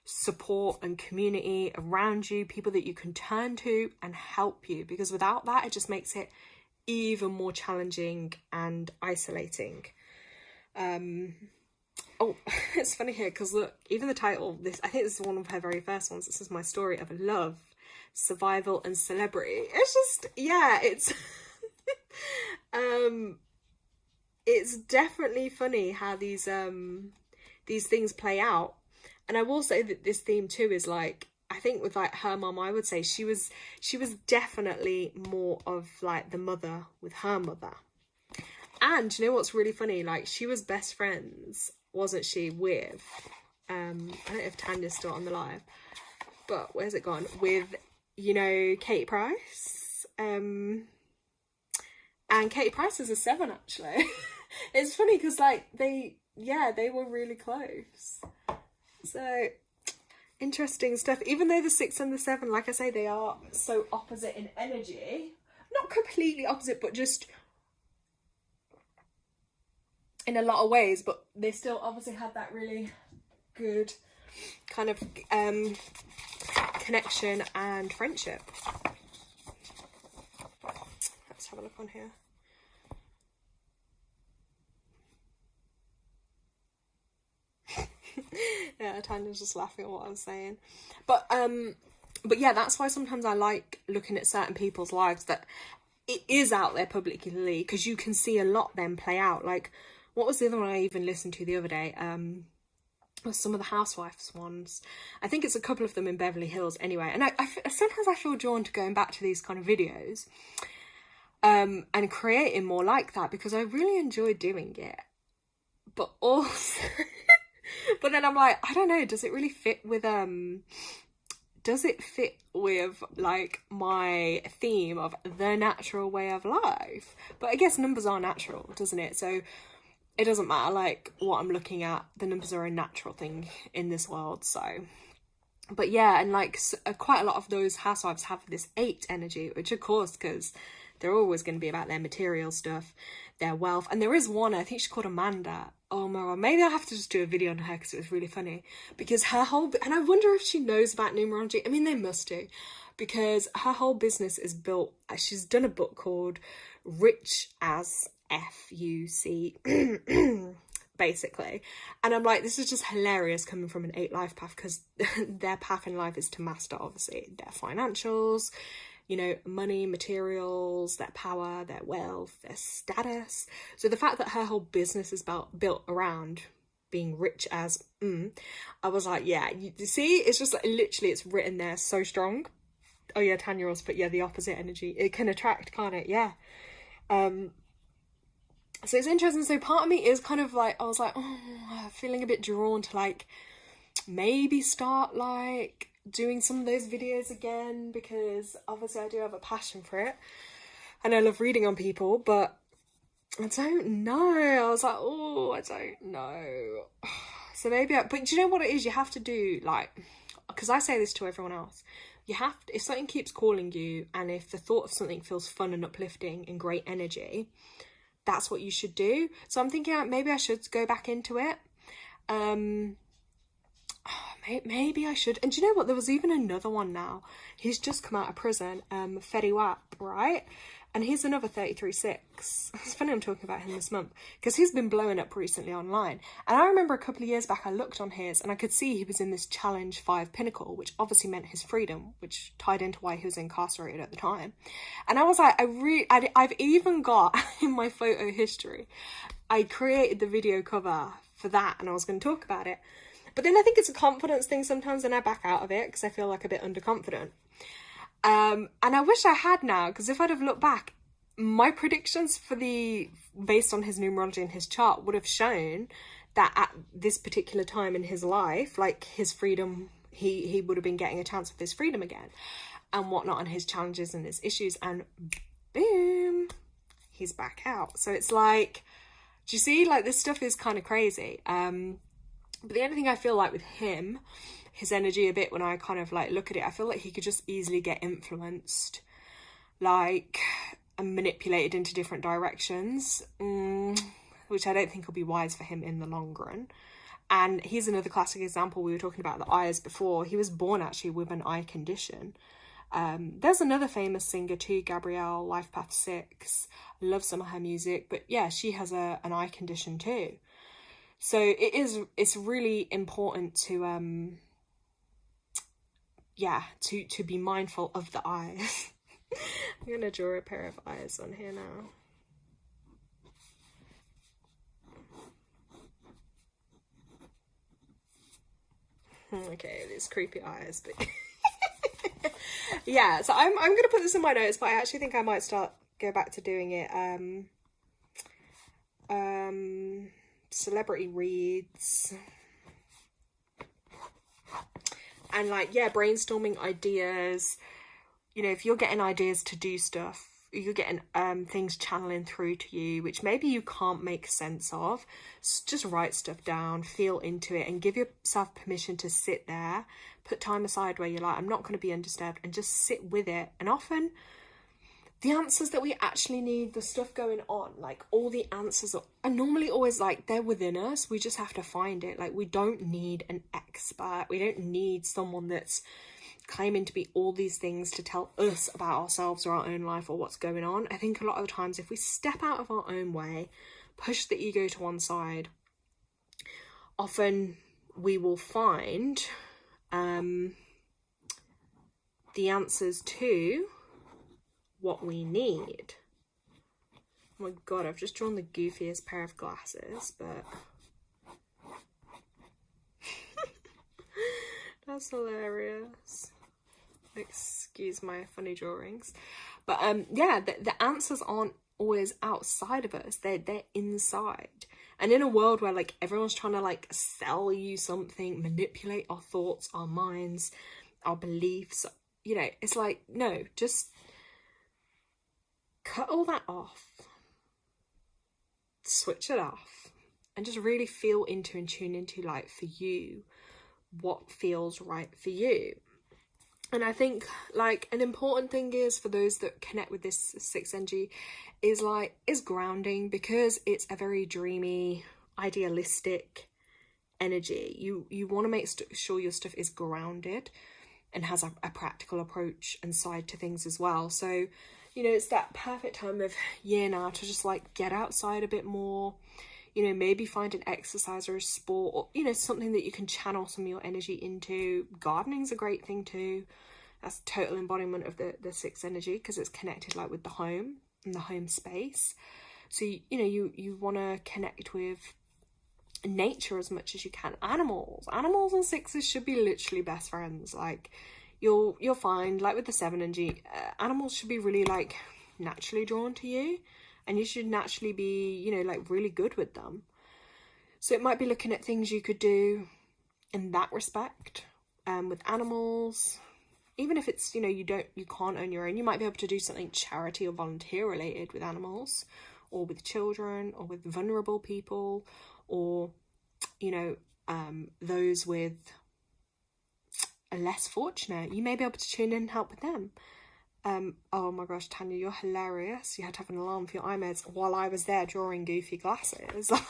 support and community around you, people that you can turn to and help you, because without that, it just makes it even more challenging and isolating. Oh, it's funny here, because look, even the title, I think this is one of her very first ones. It says my story of love, survival and celebrity. It's just, yeah, it's it's definitely funny how these things play out. And I will say that this theme too is like, I think with like her mum, I would say she was definitely more of like the mother with her mother. And you know what's really funny, like she was best friends, wasn't she, with I don't know if Tanya's still on the live, but where's it gone, with, you know, Katie Price. And Katie Price is a 7 actually. It's funny because like they were really close. So interesting stuff. Even though the 6 and the 7, like I say, they are so opposite in energy, not completely opposite, but just in a lot of ways, but they still obviously have that really good kind of connection and friendship. Let's have a look on here. Yeah, Tanya's just laughing at what I was saying. But yeah, that's why sometimes I like looking at certain people's lives that it is out there publicly, because you can see a lot then play out. Like, what was the other one I even listened to the other day? Was some of the housewives ones. I think it's a couple of them in Beverly Hills anyway. And I sometimes I feel drawn to going back to these kind of videos and creating more like that, because I really enjoy doing it. But also but then I'm like, I don't know, does it really fit with like my theme of the natural way of life? But I guess numbers are natural, doesn't it? So it doesn't matter like what I'm looking at, the numbers are a natural thing in this world. So but yeah, and like quite a lot of those housewives have this 8 energy, which of course, because they're always going to be about their material stuff, their wealth. And there is one, I think she's called Amanda. Oh my god, maybe I'll have to just do a video on her, because it was really funny. Because her whole, and I wonder if she knows about numerology. I mean, they must do, because her whole business is built, she's done a book called Rich as F-U-C, basically. And I'm like, this is just hilarious coming from an 8 life path, because their path in life is to master, obviously, their financials, you know, money, materials, their power, their wealth, their status. So the fact that her whole business is built around being rich as, I was like, yeah, you see, it's just like, literally, it's written there so strong. Oh yeah, Tanya also put, yeah, the opposite energy. It can attract, can't it? Yeah. So it's interesting. So part of me is kind of like, I was like, feeling a bit drawn to like, maybe start like doing some of those videos again, because obviously I do have a passion for it and I love reading on people, but I don't know. I was like, I don't know. So maybe but do you know what it is? You have to do, like, because I say this to everyone else, you have to, if something keeps calling you, and if the thought of something feels fun and uplifting and great energy, that's what you should do. So I'm thinking maybe I should go back into it. Maybe I should. And do you know what? There was even another one now. He's just come out of prison, Fetty Wap, right? And here's another 33-6. It's funny I'm talking about him this month, because he's been blowing up recently online. And I remember a couple of years back, I looked on his and I could see he was in this challenge 5 pinnacle, which obviously meant his freedom, which tied into why he was incarcerated at the time. And I was like, I've even got in my photo history, I created the video cover for that, and I was going to talk about it. But then I think it's a confidence thing sometimes, and I back out of it because I feel like a bit underconfident. And I wish I had now, because if I'd have looked back, my predictions based on his numerology and his chart would have shown that at this particular time in his life, like his freedom, he would have been getting a chance with his freedom again and whatnot, and his challenges and his issues, and boom, he's back out. So it's like, do you see, like, this stuff is kind of crazy. But the only thing I feel like with him, his energy a bit, when I kind of like look at it, I feel like he could just easily get influenced, like, and manipulated into different directions, which I don't think will be wise for him in the long run. And here's another classic example. We were talking about the eyes before. He was born actually with an eye condition. There's another famous singer too, Gabrielle, Life Path 6. I love some of her music, but yeah, she has an eye condition too. So it's really important to to be mindful of the eyes. I'm going to draw a pair of eyes on here now. Okay, these creepy eyes, but yeah, so I'm going to put this in my notes, but I actually think I might go back to doing it. Celebrity reads. And like, yeah, brainstorming ideas. You know, if you're getting ideas to do stuff, you're getting things channeling through to you, which maybe you can't make sense of, just write stuff down, feel into it, and give yourself permission to sit there. Put time aside where you're like, I'm not going to be undisturbed, and just sit with it. And often the answers that we actually need, the stuff going on, like all the answers are normally always like, they're within us. We just have to find it. Like, we don't need an expert. We don't need someone that's claiming to be all these things to tell us about ourselves or our own life or what's going on. I think a lot of the times, if we step out of our own way, push the ego to one side, often we will find the answers to what we need. Oh my god, I've just drawn the goofiest pair of glasses, but that's hilarious. Excuse my funny drawings. But yeah, the answers aren't always outside of us, they're inside. And in a world where like everyone's trying to like sell you something, manipulate our thoughts, our minds, our beliefs, you know, it's like, no, just cut all that off, switch it off, and just really feel into and tune into, like, for you, what feels right for you. And I think like an important thing is, for those that connect with this 6 energy, is grounding, because it's a very dreamy, idealistic energy. You want to make sure your stuff is grounded and has a practical approach and side to things as well. So, you know, it's that perfect time of year now to just like get outside a bit more, you know, maybe find an exercise or a sport, or, you know, something that you can channel some of your energy into. Gardening's a great thing too. That's total embodiment of the 6 energy, because it's connected like with the home and the home space. So, you know, you want to connect with nature as much as you can. Animals and 6s should be literally best friends. Like, you'll find, like with the 7 energy, animals should be really like naturally drawn to you, and you should naturally be, you know, like really good with them. So it might be looking at things you could do in that respect with animals. Even if it's, you know, you can't own your own, you might be able to do something charity or volunteer related with animals, or with children, or with vulnerable people, or, you know, those with are less fortunate. You may be able to tune in and help with them. Oh my gosh, Tanya, you're hilarious. You had to have an alarm for your eye meds while I was there drawing goofy glasses. Like,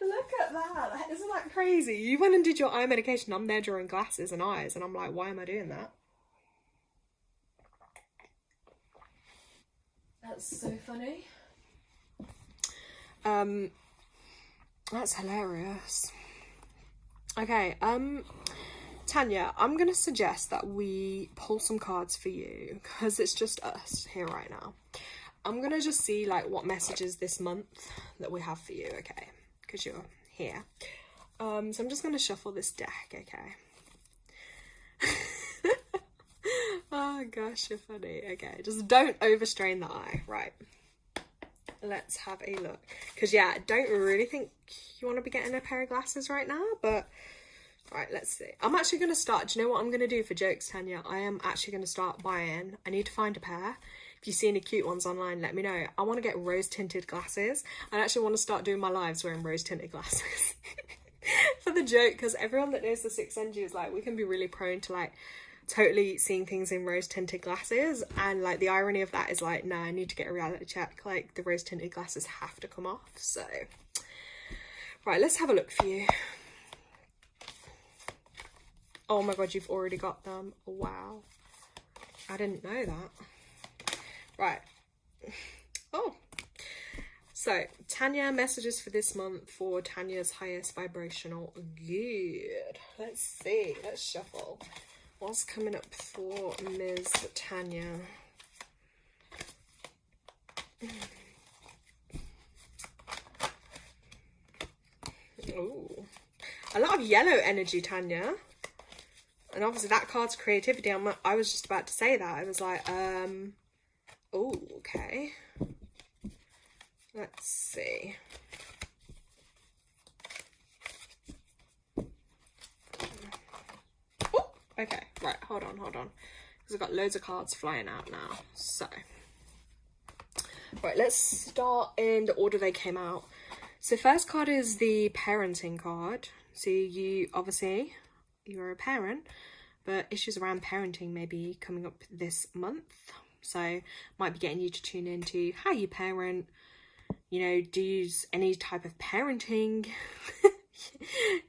look at that. Isn't that crazy? You went and did your eye medication. I'm there drawing glasses and eyes, and I'm like, why am I doing that? That's so funny. That's hilarious. Okay, Tanya, I'm gonna suggest that we pull some cards for you because it's just us here right now. I'm gonna just see like what messages this month that we have for you, okay? Because you're here. So I'm just gonna shuffle this deck, okay? Oh gosh, you're funny. Okay, just don't overstrain the eye. Right, let's have a look. Because yeah, I don't really think you want to be getting a pair of glasses right now, but right, let's see. I'm actually going to start. Do you know what I'm going to do for jokes, Tanya? I am actually going to start buying. I need to find a pair. If you see any cute ones online, let me know. I want to get rose tinted glasses. I actually want to start doing my lives wearing rose tinted glasses for the joke, because everyone that knows the sixth energy is like, we can be really prone to like totally seeing things in rose tinted glasses, and like the irony of that is like, no, I need to get a reality check. Like the rose tinted glasses have to come off. So right, let's have a look for you. Oh my god, you've already got them. Wow, I didn't know that. Right. Oh, so Tanya, messages for this month for Tanya's highest vibrational good. Let's see, let's shuffle. What's coming up for Ms. Tanya? Oh, a lot of yellow energy, Tanya. And obviously that card's creativity. I was just about to say that. I was like, oh, okay. Let's see. Okay, right, hold on. Because I've got loads of cards flying out now. So, right, let's start in the order they came out. So first card is the parenting card. So you, obviously, you're a parent, but issues around parenting may be coming up this month. So might be getting you to tune into how you parent, you know, do you use any type of parenting?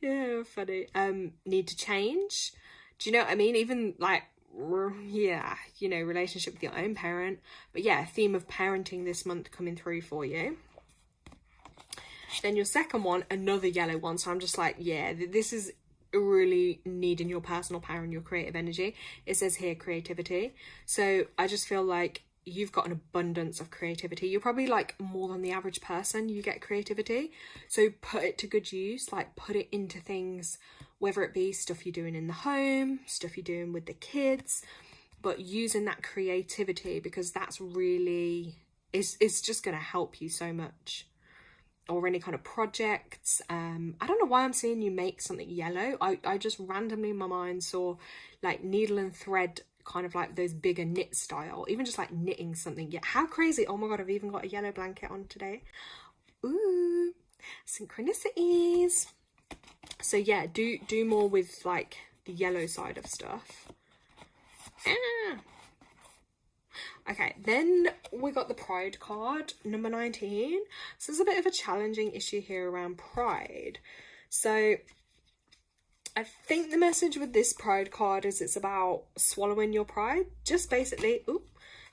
Yeah, funny. Need to change. Do you know what I mean? Even like, yeah, you know, relationship with your own parent. But yeah, theme of parenting this month coming through for you. Then your second one, another yellow one. So I'm just like, yeah, this is really needing your personal power and your creative energy. It says here creativity. So I just feel like you've got an abundance of creativity. You're probably like more than the average person. You get creativity. So put it to good use, like put it into things, whether it be stuff you're doing in the home, stuff you're doing with the kids, but using that creativity, because that's really, it's just going to help you so much. Or any kind of projects. I don't know why I'm seeing you make something yellow. I just randomly in my mind saw like needle and thread, kind of like those bigger knit style, even just like knitting something. Yeah, how crazy. Oh my god, I've even got a yellow blanket on today. Ooh, synchronicities. So yeah, do more with like the yellow side of stuff. Okay, then we got the pride card, number 19. So there's a bit of a challenging issue here around pride. So I think the message with this pride card is it's about swallowing your pride, just basically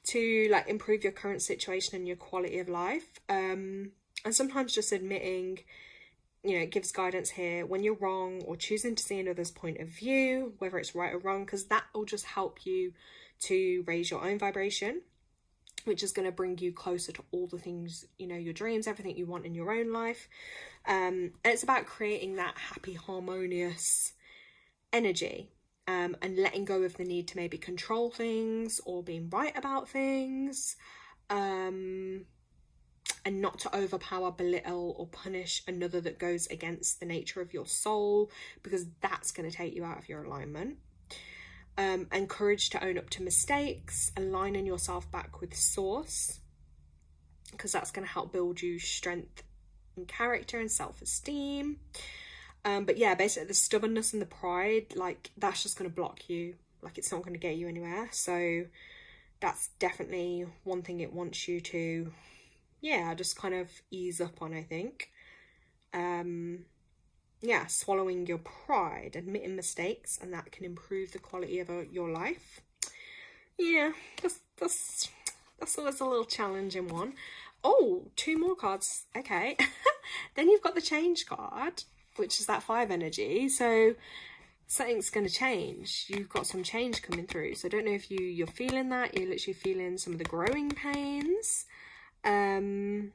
to like improve your current situation and your quality of life. And sometimes just admitting, you know, it gives guidance here when you're wrong, or choosing to see another's point of view, whether it's right or wrong, because that will just help you to raise your own vibration, which is going to bring you closer to all the things, you know, your dreams, everything you want in your own life. And it's about creating that happy, harmonious energy, and letting go of the need to maybe control things or being right about things, and not to overpower, belittle or punish another that goes against the nature of your soul, because that's going to take you out of your alignment. And courage to own up to mistakes, aligning yourself back with source, because that's going to help build you strength and character and self-esteem. But yeah, basically the stubbornness and the pride, like that's just going to block you, like it's not going to get you anywhere. So that's definitely one thing it wants you to, yeah, just kind of ease up on, I think. Yeah, swallowing your pride, admitting mistakes, and that can improve the quality of your life. Yeah, that's That's always a little challenging one. Oh, 2 more cards. Okay. Then you've got the change card, which is that 5 energy. So something's going to change. You've got some change coming through. So I don't know if you're feeling that. You're literally feeling some of the growing pains. Oh,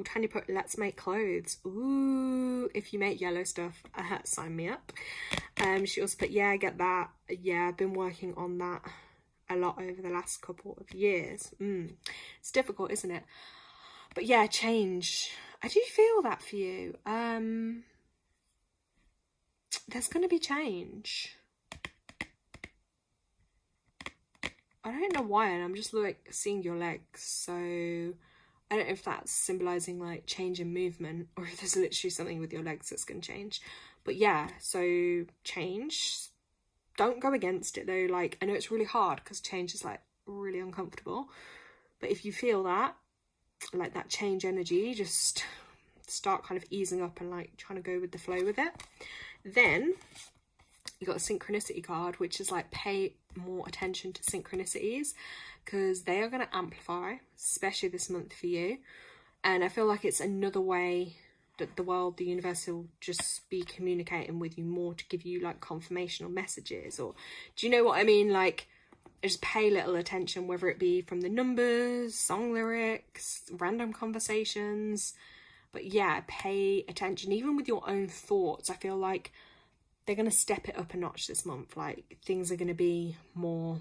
Tanya put, let's make clothes. Ooh, if you make yellow stuff, sign me up. She also put, yeah, I get that. Yeah, I've been working on that a lot over the last couple of years. It's difficult, isn't it? But yeah, change. I do feel that for you. There's going to be change. I don't know why, and I'm just like seeing your legs. So I don't know if that's symbolizing like change in movement, or if there's literally something with your legs that's going to change. But yeah, so change. Don't go against it though. Like, I know it's really hard because change is like really uncomfortable. But if you feel that, like that change energy, just start kind of easing up and like trying to go with the flow with it. Then you got a synchronicity card, which is like pay more attention to synchronicities because they are going to amplify, especially this month for you. And I feel like it's another way that the world, the universe will just be communicating with you more to give you like confirmational messages, or do you know what I mean? Like, just pay little attention, whether it be from the numbers, song lyrics, random conversations. But yeah, pay attention, even with your own thoughts. I feel like they're going to step it up a notch this month. Like, things are going to be more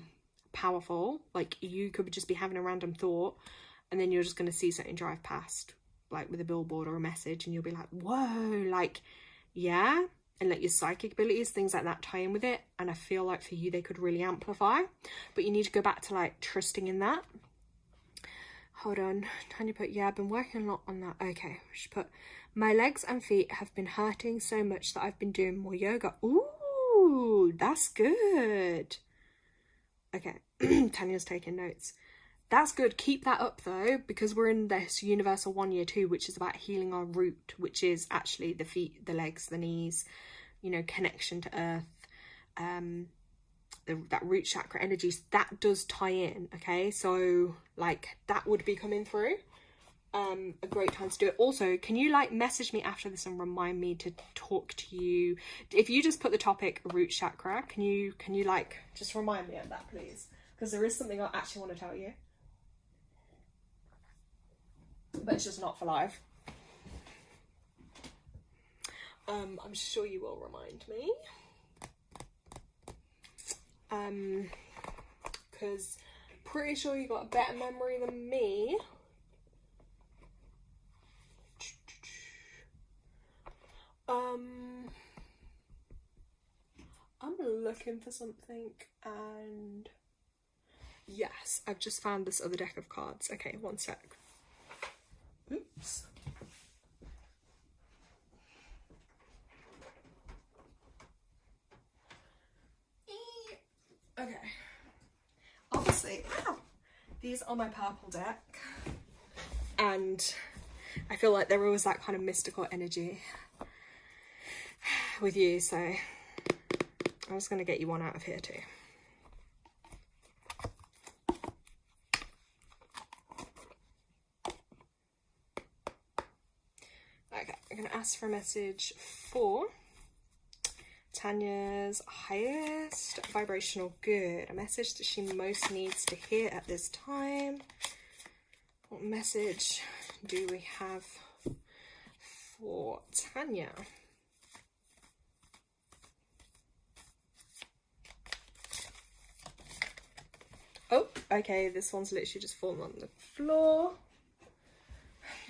powerful. Like, you could just be having a random thought and then you're just going to see something drive past, like with a billboard or a message, and you'll be like, whoa, like, yeah. And like your psychic abilities, things like that tie in with it. And I feel like for you, they could really amplify. But you need to go back to like trusting in that. Hold on. Tanya put, yeah, I've been working a lot on that. Okay. She put, my legs and feet have been hurting so much that I've been doing more yoga. Ooh, that's good. Okay. Tanya's taking notes. That's good. Keep that up though, because we're in this universal 1 year 2, which is about healing our root, which is actually the feet, the legs, the knees, you know, connection to earth, that root chakra energies, that does tie in. Okay, so like that would be coming through. A great time to do it. Also, can you like message me after this and remind me to talk to you? If you just put the topic root chakra, can you like just remind me of that, please? Because there is something I actually want to tell you, but it's just not for live. I'm sure you will remind me. Because pretty sure you got a better memory than me. I'm looking for something, and yes, I've just found this other deck of cards. Okay, one sec. Oops. Okay. Obviously, these are my purple deck, and I feel like there was that kind of mystical energy with you, so I'm just going to get you one out of here too. Okay, I'm going to ask for a message for Tanya's highest vibrational good, a message that she most needs to hear at this time. What message do we have for Tanya? Oh, okay, this one's literally just fallen on the floor.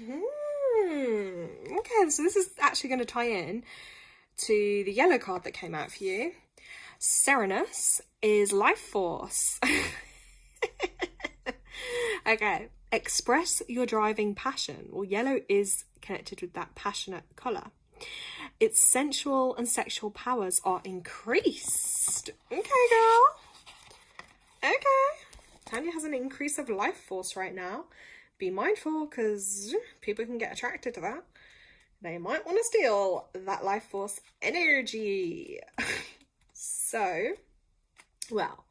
Okay, so this is actually going to tie in to the yellow card that came out for you. Serenus is life force. Okay, express your driving passion. Well, yellow is connected with that passionate colour. Its sensual and sexual powers are increased. Okay, girl. Okay. Tanya has an increase of life force right now. Be mindful, because people can get attracted to that. They might want to steal that life force energy. So, well,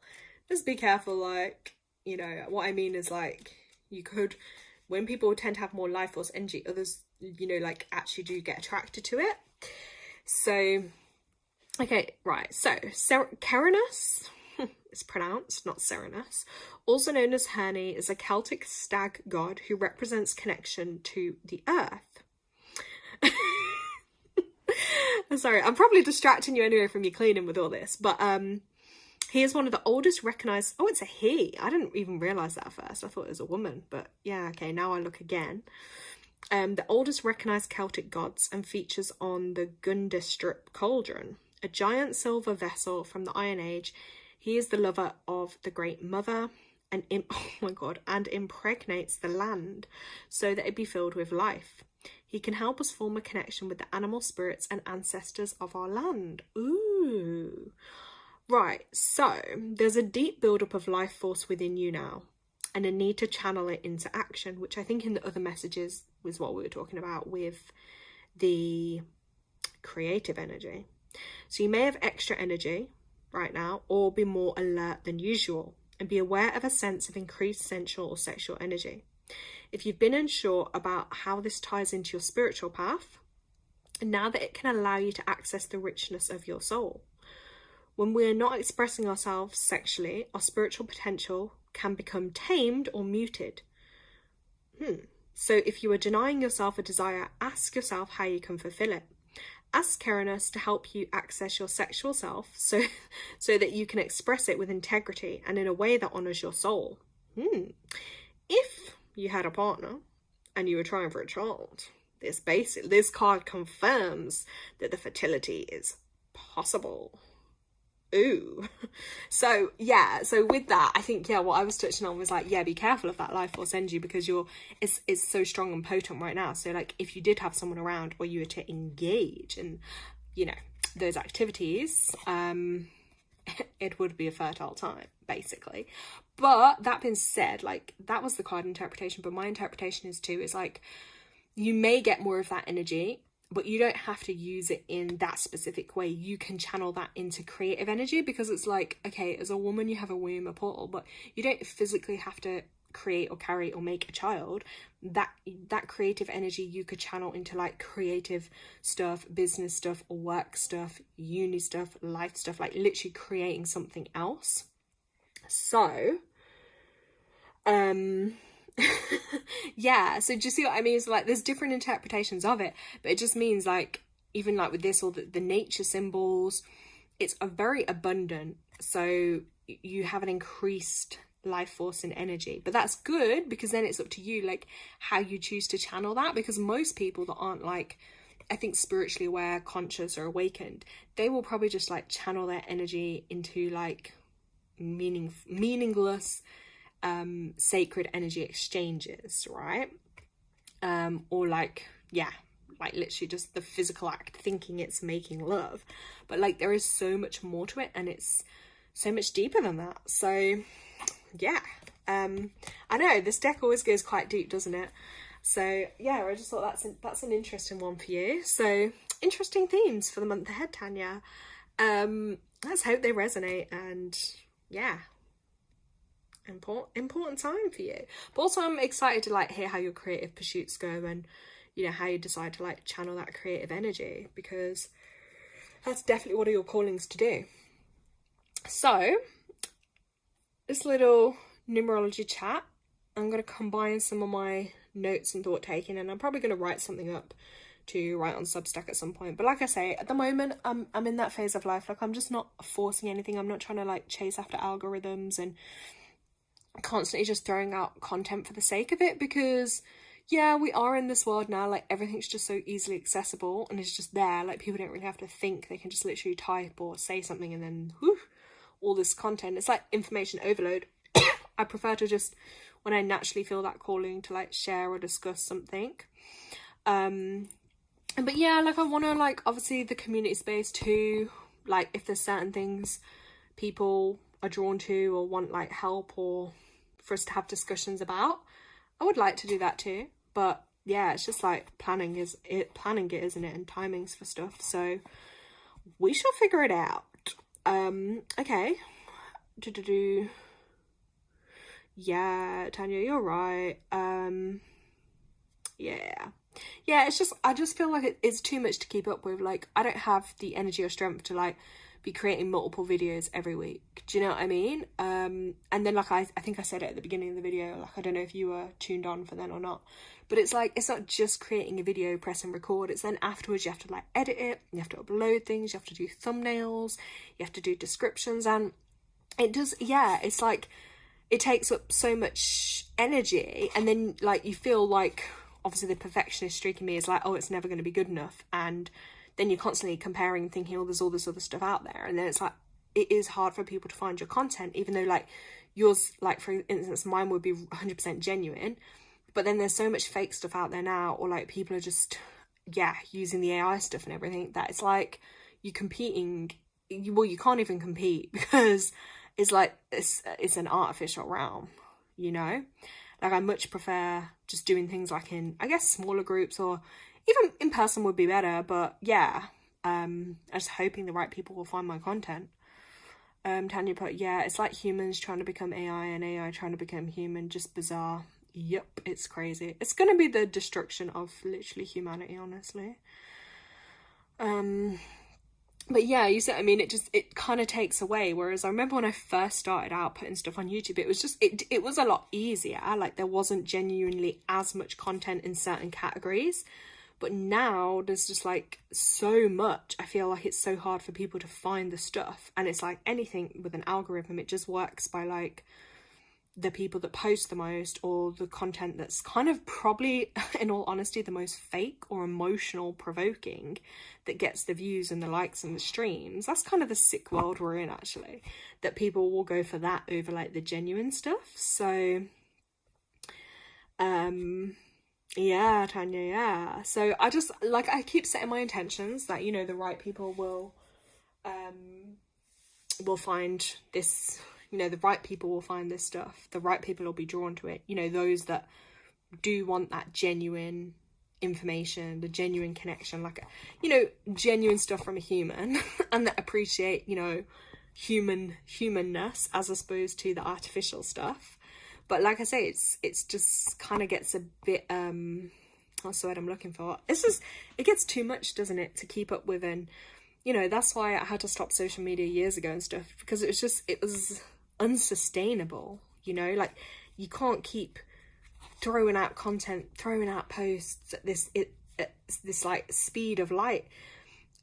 just be careful, like, You know, what I mean is like, you could, when people tend to have more life force energy, others, you know, like actually do get attracted to it. So, okay, right. So, Carinus, it's pronounced, not Serenus, also known as Herni, is a Celtic stag god who represents connection to the earth. Sorry, I'm probably distracting you anyway from you cleaning with all this, but he is one of the oldest recognised... Oh, it's a he. I didn't even realise that at first. I thought it was a woman, but yeah, okay, now I look again. The oldest recognised Celtic gods, and features on the Gundestrup cauldron, a giant silver vessel from the Iron Age. He is the lover of the Great Mother, and oh my god, and impregnates the land so that it be filled with life. He can help us form a connection with the animal spirits and ancestors of our land. Ooh. Right, so there's a deep buildup of life force within you now, and a need to channel it into action, which I think in the other messages was what we were talking about with the creative energy. So you may have extra energy right now, or be more alert than usual, and be aware of a sense of increased sensual or sexual energy. If you've been unsure about how this ties into your spiritual path, now that it can allow you to access the richness of your soul. When we are not expressing ourselves sexually, our spiritual potential can become tamed or muted. So if you are denying yourself a desire, ask yourself how you can fulfill it. Ask Carinus to help you access your sexual self so that you can express it with integrity and in a way that honours your soul. If you had a partner and you were trying for a child, this card confirms that the fertility is possible. Ooh. So yeah, so with that, I think, yeah, what I was touching on was like, yeah, be careful of that life force energy, because it's so strong and potent right now. So like, if you did have someone around, or you were to engage in, you know, those activities, it would be a fertile time, basically. But that being said, like, that was the card interpretation, but my interpretation is like, you may get more of that energy, but you don't have to use it in that specific way. You can channel that into creative energy, because it's like, okay, as a woman, you have a womb, a portal, but you don't physically have to create or carry or make a child. That creative energy you could channel into like creative stuff, business stuff, or work stuff, uni stuff, life stuff, like literally creating something else. So, yeah, so do you see what I mean? So like, there's different interpretations of it, but it just means like, even like with this, or the nature symbols, it's a very abundant, so you have an increased life force and energy. But that's good, because then it's up to you, like, how you choose to channel that. Because most people that aren't like, I think, spiritually aware, conscious, or awakened, they will probably just like channel their energy into like meaningless sacred energy exchanges, right? Or like, yeah, like literally just the physical act, thinking it's making love. But like, there is so much more to it, and it's so much deeper than that. So yeah, I know this deck always goes quite deep, doesn't it? So yeah, I just thought that's an interesting one for you. So interesting themes for the month ahead, Tanya. Let's hope they resonate, and yeah, important time for you. But also, I'm excited to like hear how your creative pursuits go, and you know, how you decide to like channel that creative energy, because that's definitely one of your callings to do. So this little numerology chat, I'm going to combine some of my notes and thought taking, and I'm probably going to write something up to write on Substack at some point. But like I say, at the moment, I'm in that phase of life, like I'm just not forcing anything. I'm not trying to like chase after algorithms and constantly just throwing out content for the sake of it, because yeah, we are in this world now, like everything's just so easily accessible, and it's just there. Like, people don't really have to think, they can just literally type or say something, and then whew, all this content. It's like information overload. I prefer to just, when I naturally feel that calling to like share or discuss something, but yeah, like I want to like, obviously the community space too, like if there's certain things people are drawn to or want like help or for us to have discussions about, I would like to do that too. But yeah, it's just like planning it, isn't it, and timings for stuff. So we shall figure it out. Okay. Yeah, Tanya, you're right. Yeah. Yeah, it's just, I just feel like it's too much to keep up with. Like, I don't have the energy or strength to like be creating multiple videos every week. Do you know what I mean? And then like I think I said it at the beginning of the video, like I don't know if you were tuned on for then or not, but it's like, it's not just creating a video, press and record. It's then afterwards you have to like edit it, you have to upload things, you have to do thumbnails, you have to do descriptions, and it does, yeah, it's like, it takes up so much energy, and then like you feel like, obviously the perfectionist streak in me is like, oh, it's never going to be good enough, and then you're constantly comparing, thinking, oh, there's all this other stuff out there, and then it's like, it is hard for people to find your content, even though like yours, like for instance mine would be 100% genuine, but then there's so much fake stuff out there now, or like people are just, yeah, using the AI stuff and everything, that it's like you're competing, well, you can't even compete because it's like it's an artificial realm, you know. Like I much prefer just doing things like in, I guess, smaller groups, or even in person would be better, but yeah, I'm just hoping the right people will find my content. Tanya put, yeah, it's like humans trying to become AI and AI trying to become human, just bizarre. Yep, it's crazy. It's gonna be the destruction of literally humanity, honestly. But yeah, you said, I mean, it kind of takes away. Whereas I remember when I first started out putting stuff on YouTube, it was just, it was a lot easier. Like there wasn't genuinely as much content in certain categories. But now there's just like so much. I feel like it's so hard for people to find the stuff. And it's like anything with an algorithm, it just works by like the people that post the most, or the content that's kind of probably, in all honesty, the most fake or emotional provoking, that gets the views and the likes and the streams. That's kind of the sick world we're in, actually, that people will go for that over like the genuine stuff. So yeah, Tanya, yeah. So I just, like, I keep setting my intentions that, you know, the right people will find this, you know, the right people will find this stuff, the right people will be drawn to it, you know, those that do want that genuine information, the genuine connection, like, you know, genuine stuff from a human and that appreciate, you know, humanness as opposed to the artificial stuff. But like I say, it's just kind of gets a bit what's the word I'm looking for, it's just, it gets too much, doesn't it, to keep up with. And you know, that's why I had to stop social media years ago and stuff, because it was unsustainable, you know. Like you can't keep throwing out content, throwing out posts at this like speed of light,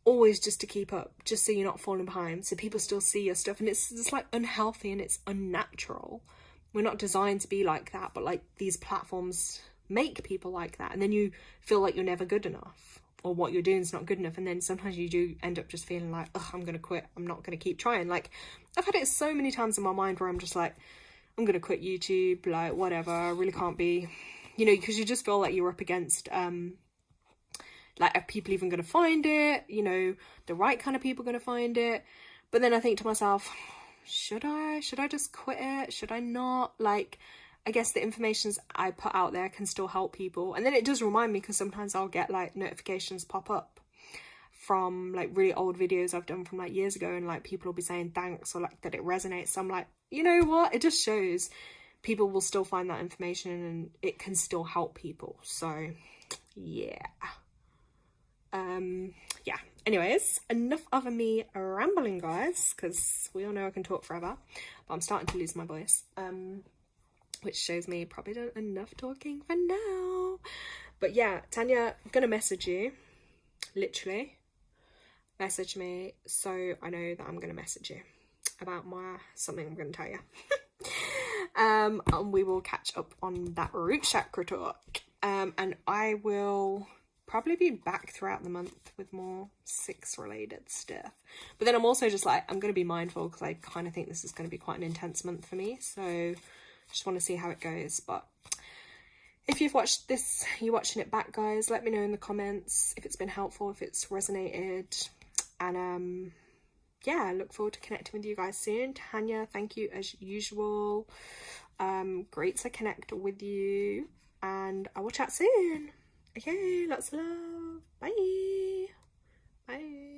always just to keep up, just so you're not falling behind, so people still see your stuff. And it's just like unhealthy and it's unnatural. We're not designed to be like that, but like these platforms make people like that, and then you feel like you're never good enough, or what you're doing is not good enough, and then sometimes you do end up just feeling like, oh, I'm gonna quit, I'm not gonna keep trying. Like I've had it so many times in my mind where I'm just like, I'm gonna quit YouTube, like whatever, I really can't be, you know, because you just feel like you're up against like, are people even gonna find it, you know, the right kind of people gonna find it? But then I think to myself, should I just quit it? Should I not? Like, I guess the informations I put out there can still help people. And then it does remind me, because sometimes I'll get like notifications pop up from like really old videos I've done from like years ago, and like people will be saying thanks, or like that it resonates. So I'm like, you know what, it just shows people will still find that information and it can still help people. So yeah. Yeah, anyways, enough of me rambling, guys, because we all know I can talk forever, but I'm starting to lose my voice, which shows me probably done enough talking for now. But yeah, Tanya, I'm gonna message you, literally message me, so I know that I'm gonna message you about something I'm gonna tell you. And we will catch up on that root chakra talk, and I will probably be back throughout the month with more 6 related stuff. But then I'm also just like, I'm going to be mindful, because I kind of think this is going to be quite an intense month for me, so just want to see how it goes. But if you've watched this, you're watching it back, guys, let me know in the comments if it's been helpful, if it's resonated. And yeah, I look forward to connecting with you guys soon. Tanya, thank you as usual. Great to connect with you, and I will chat soon. Okay, lots of love. Bye. Bye.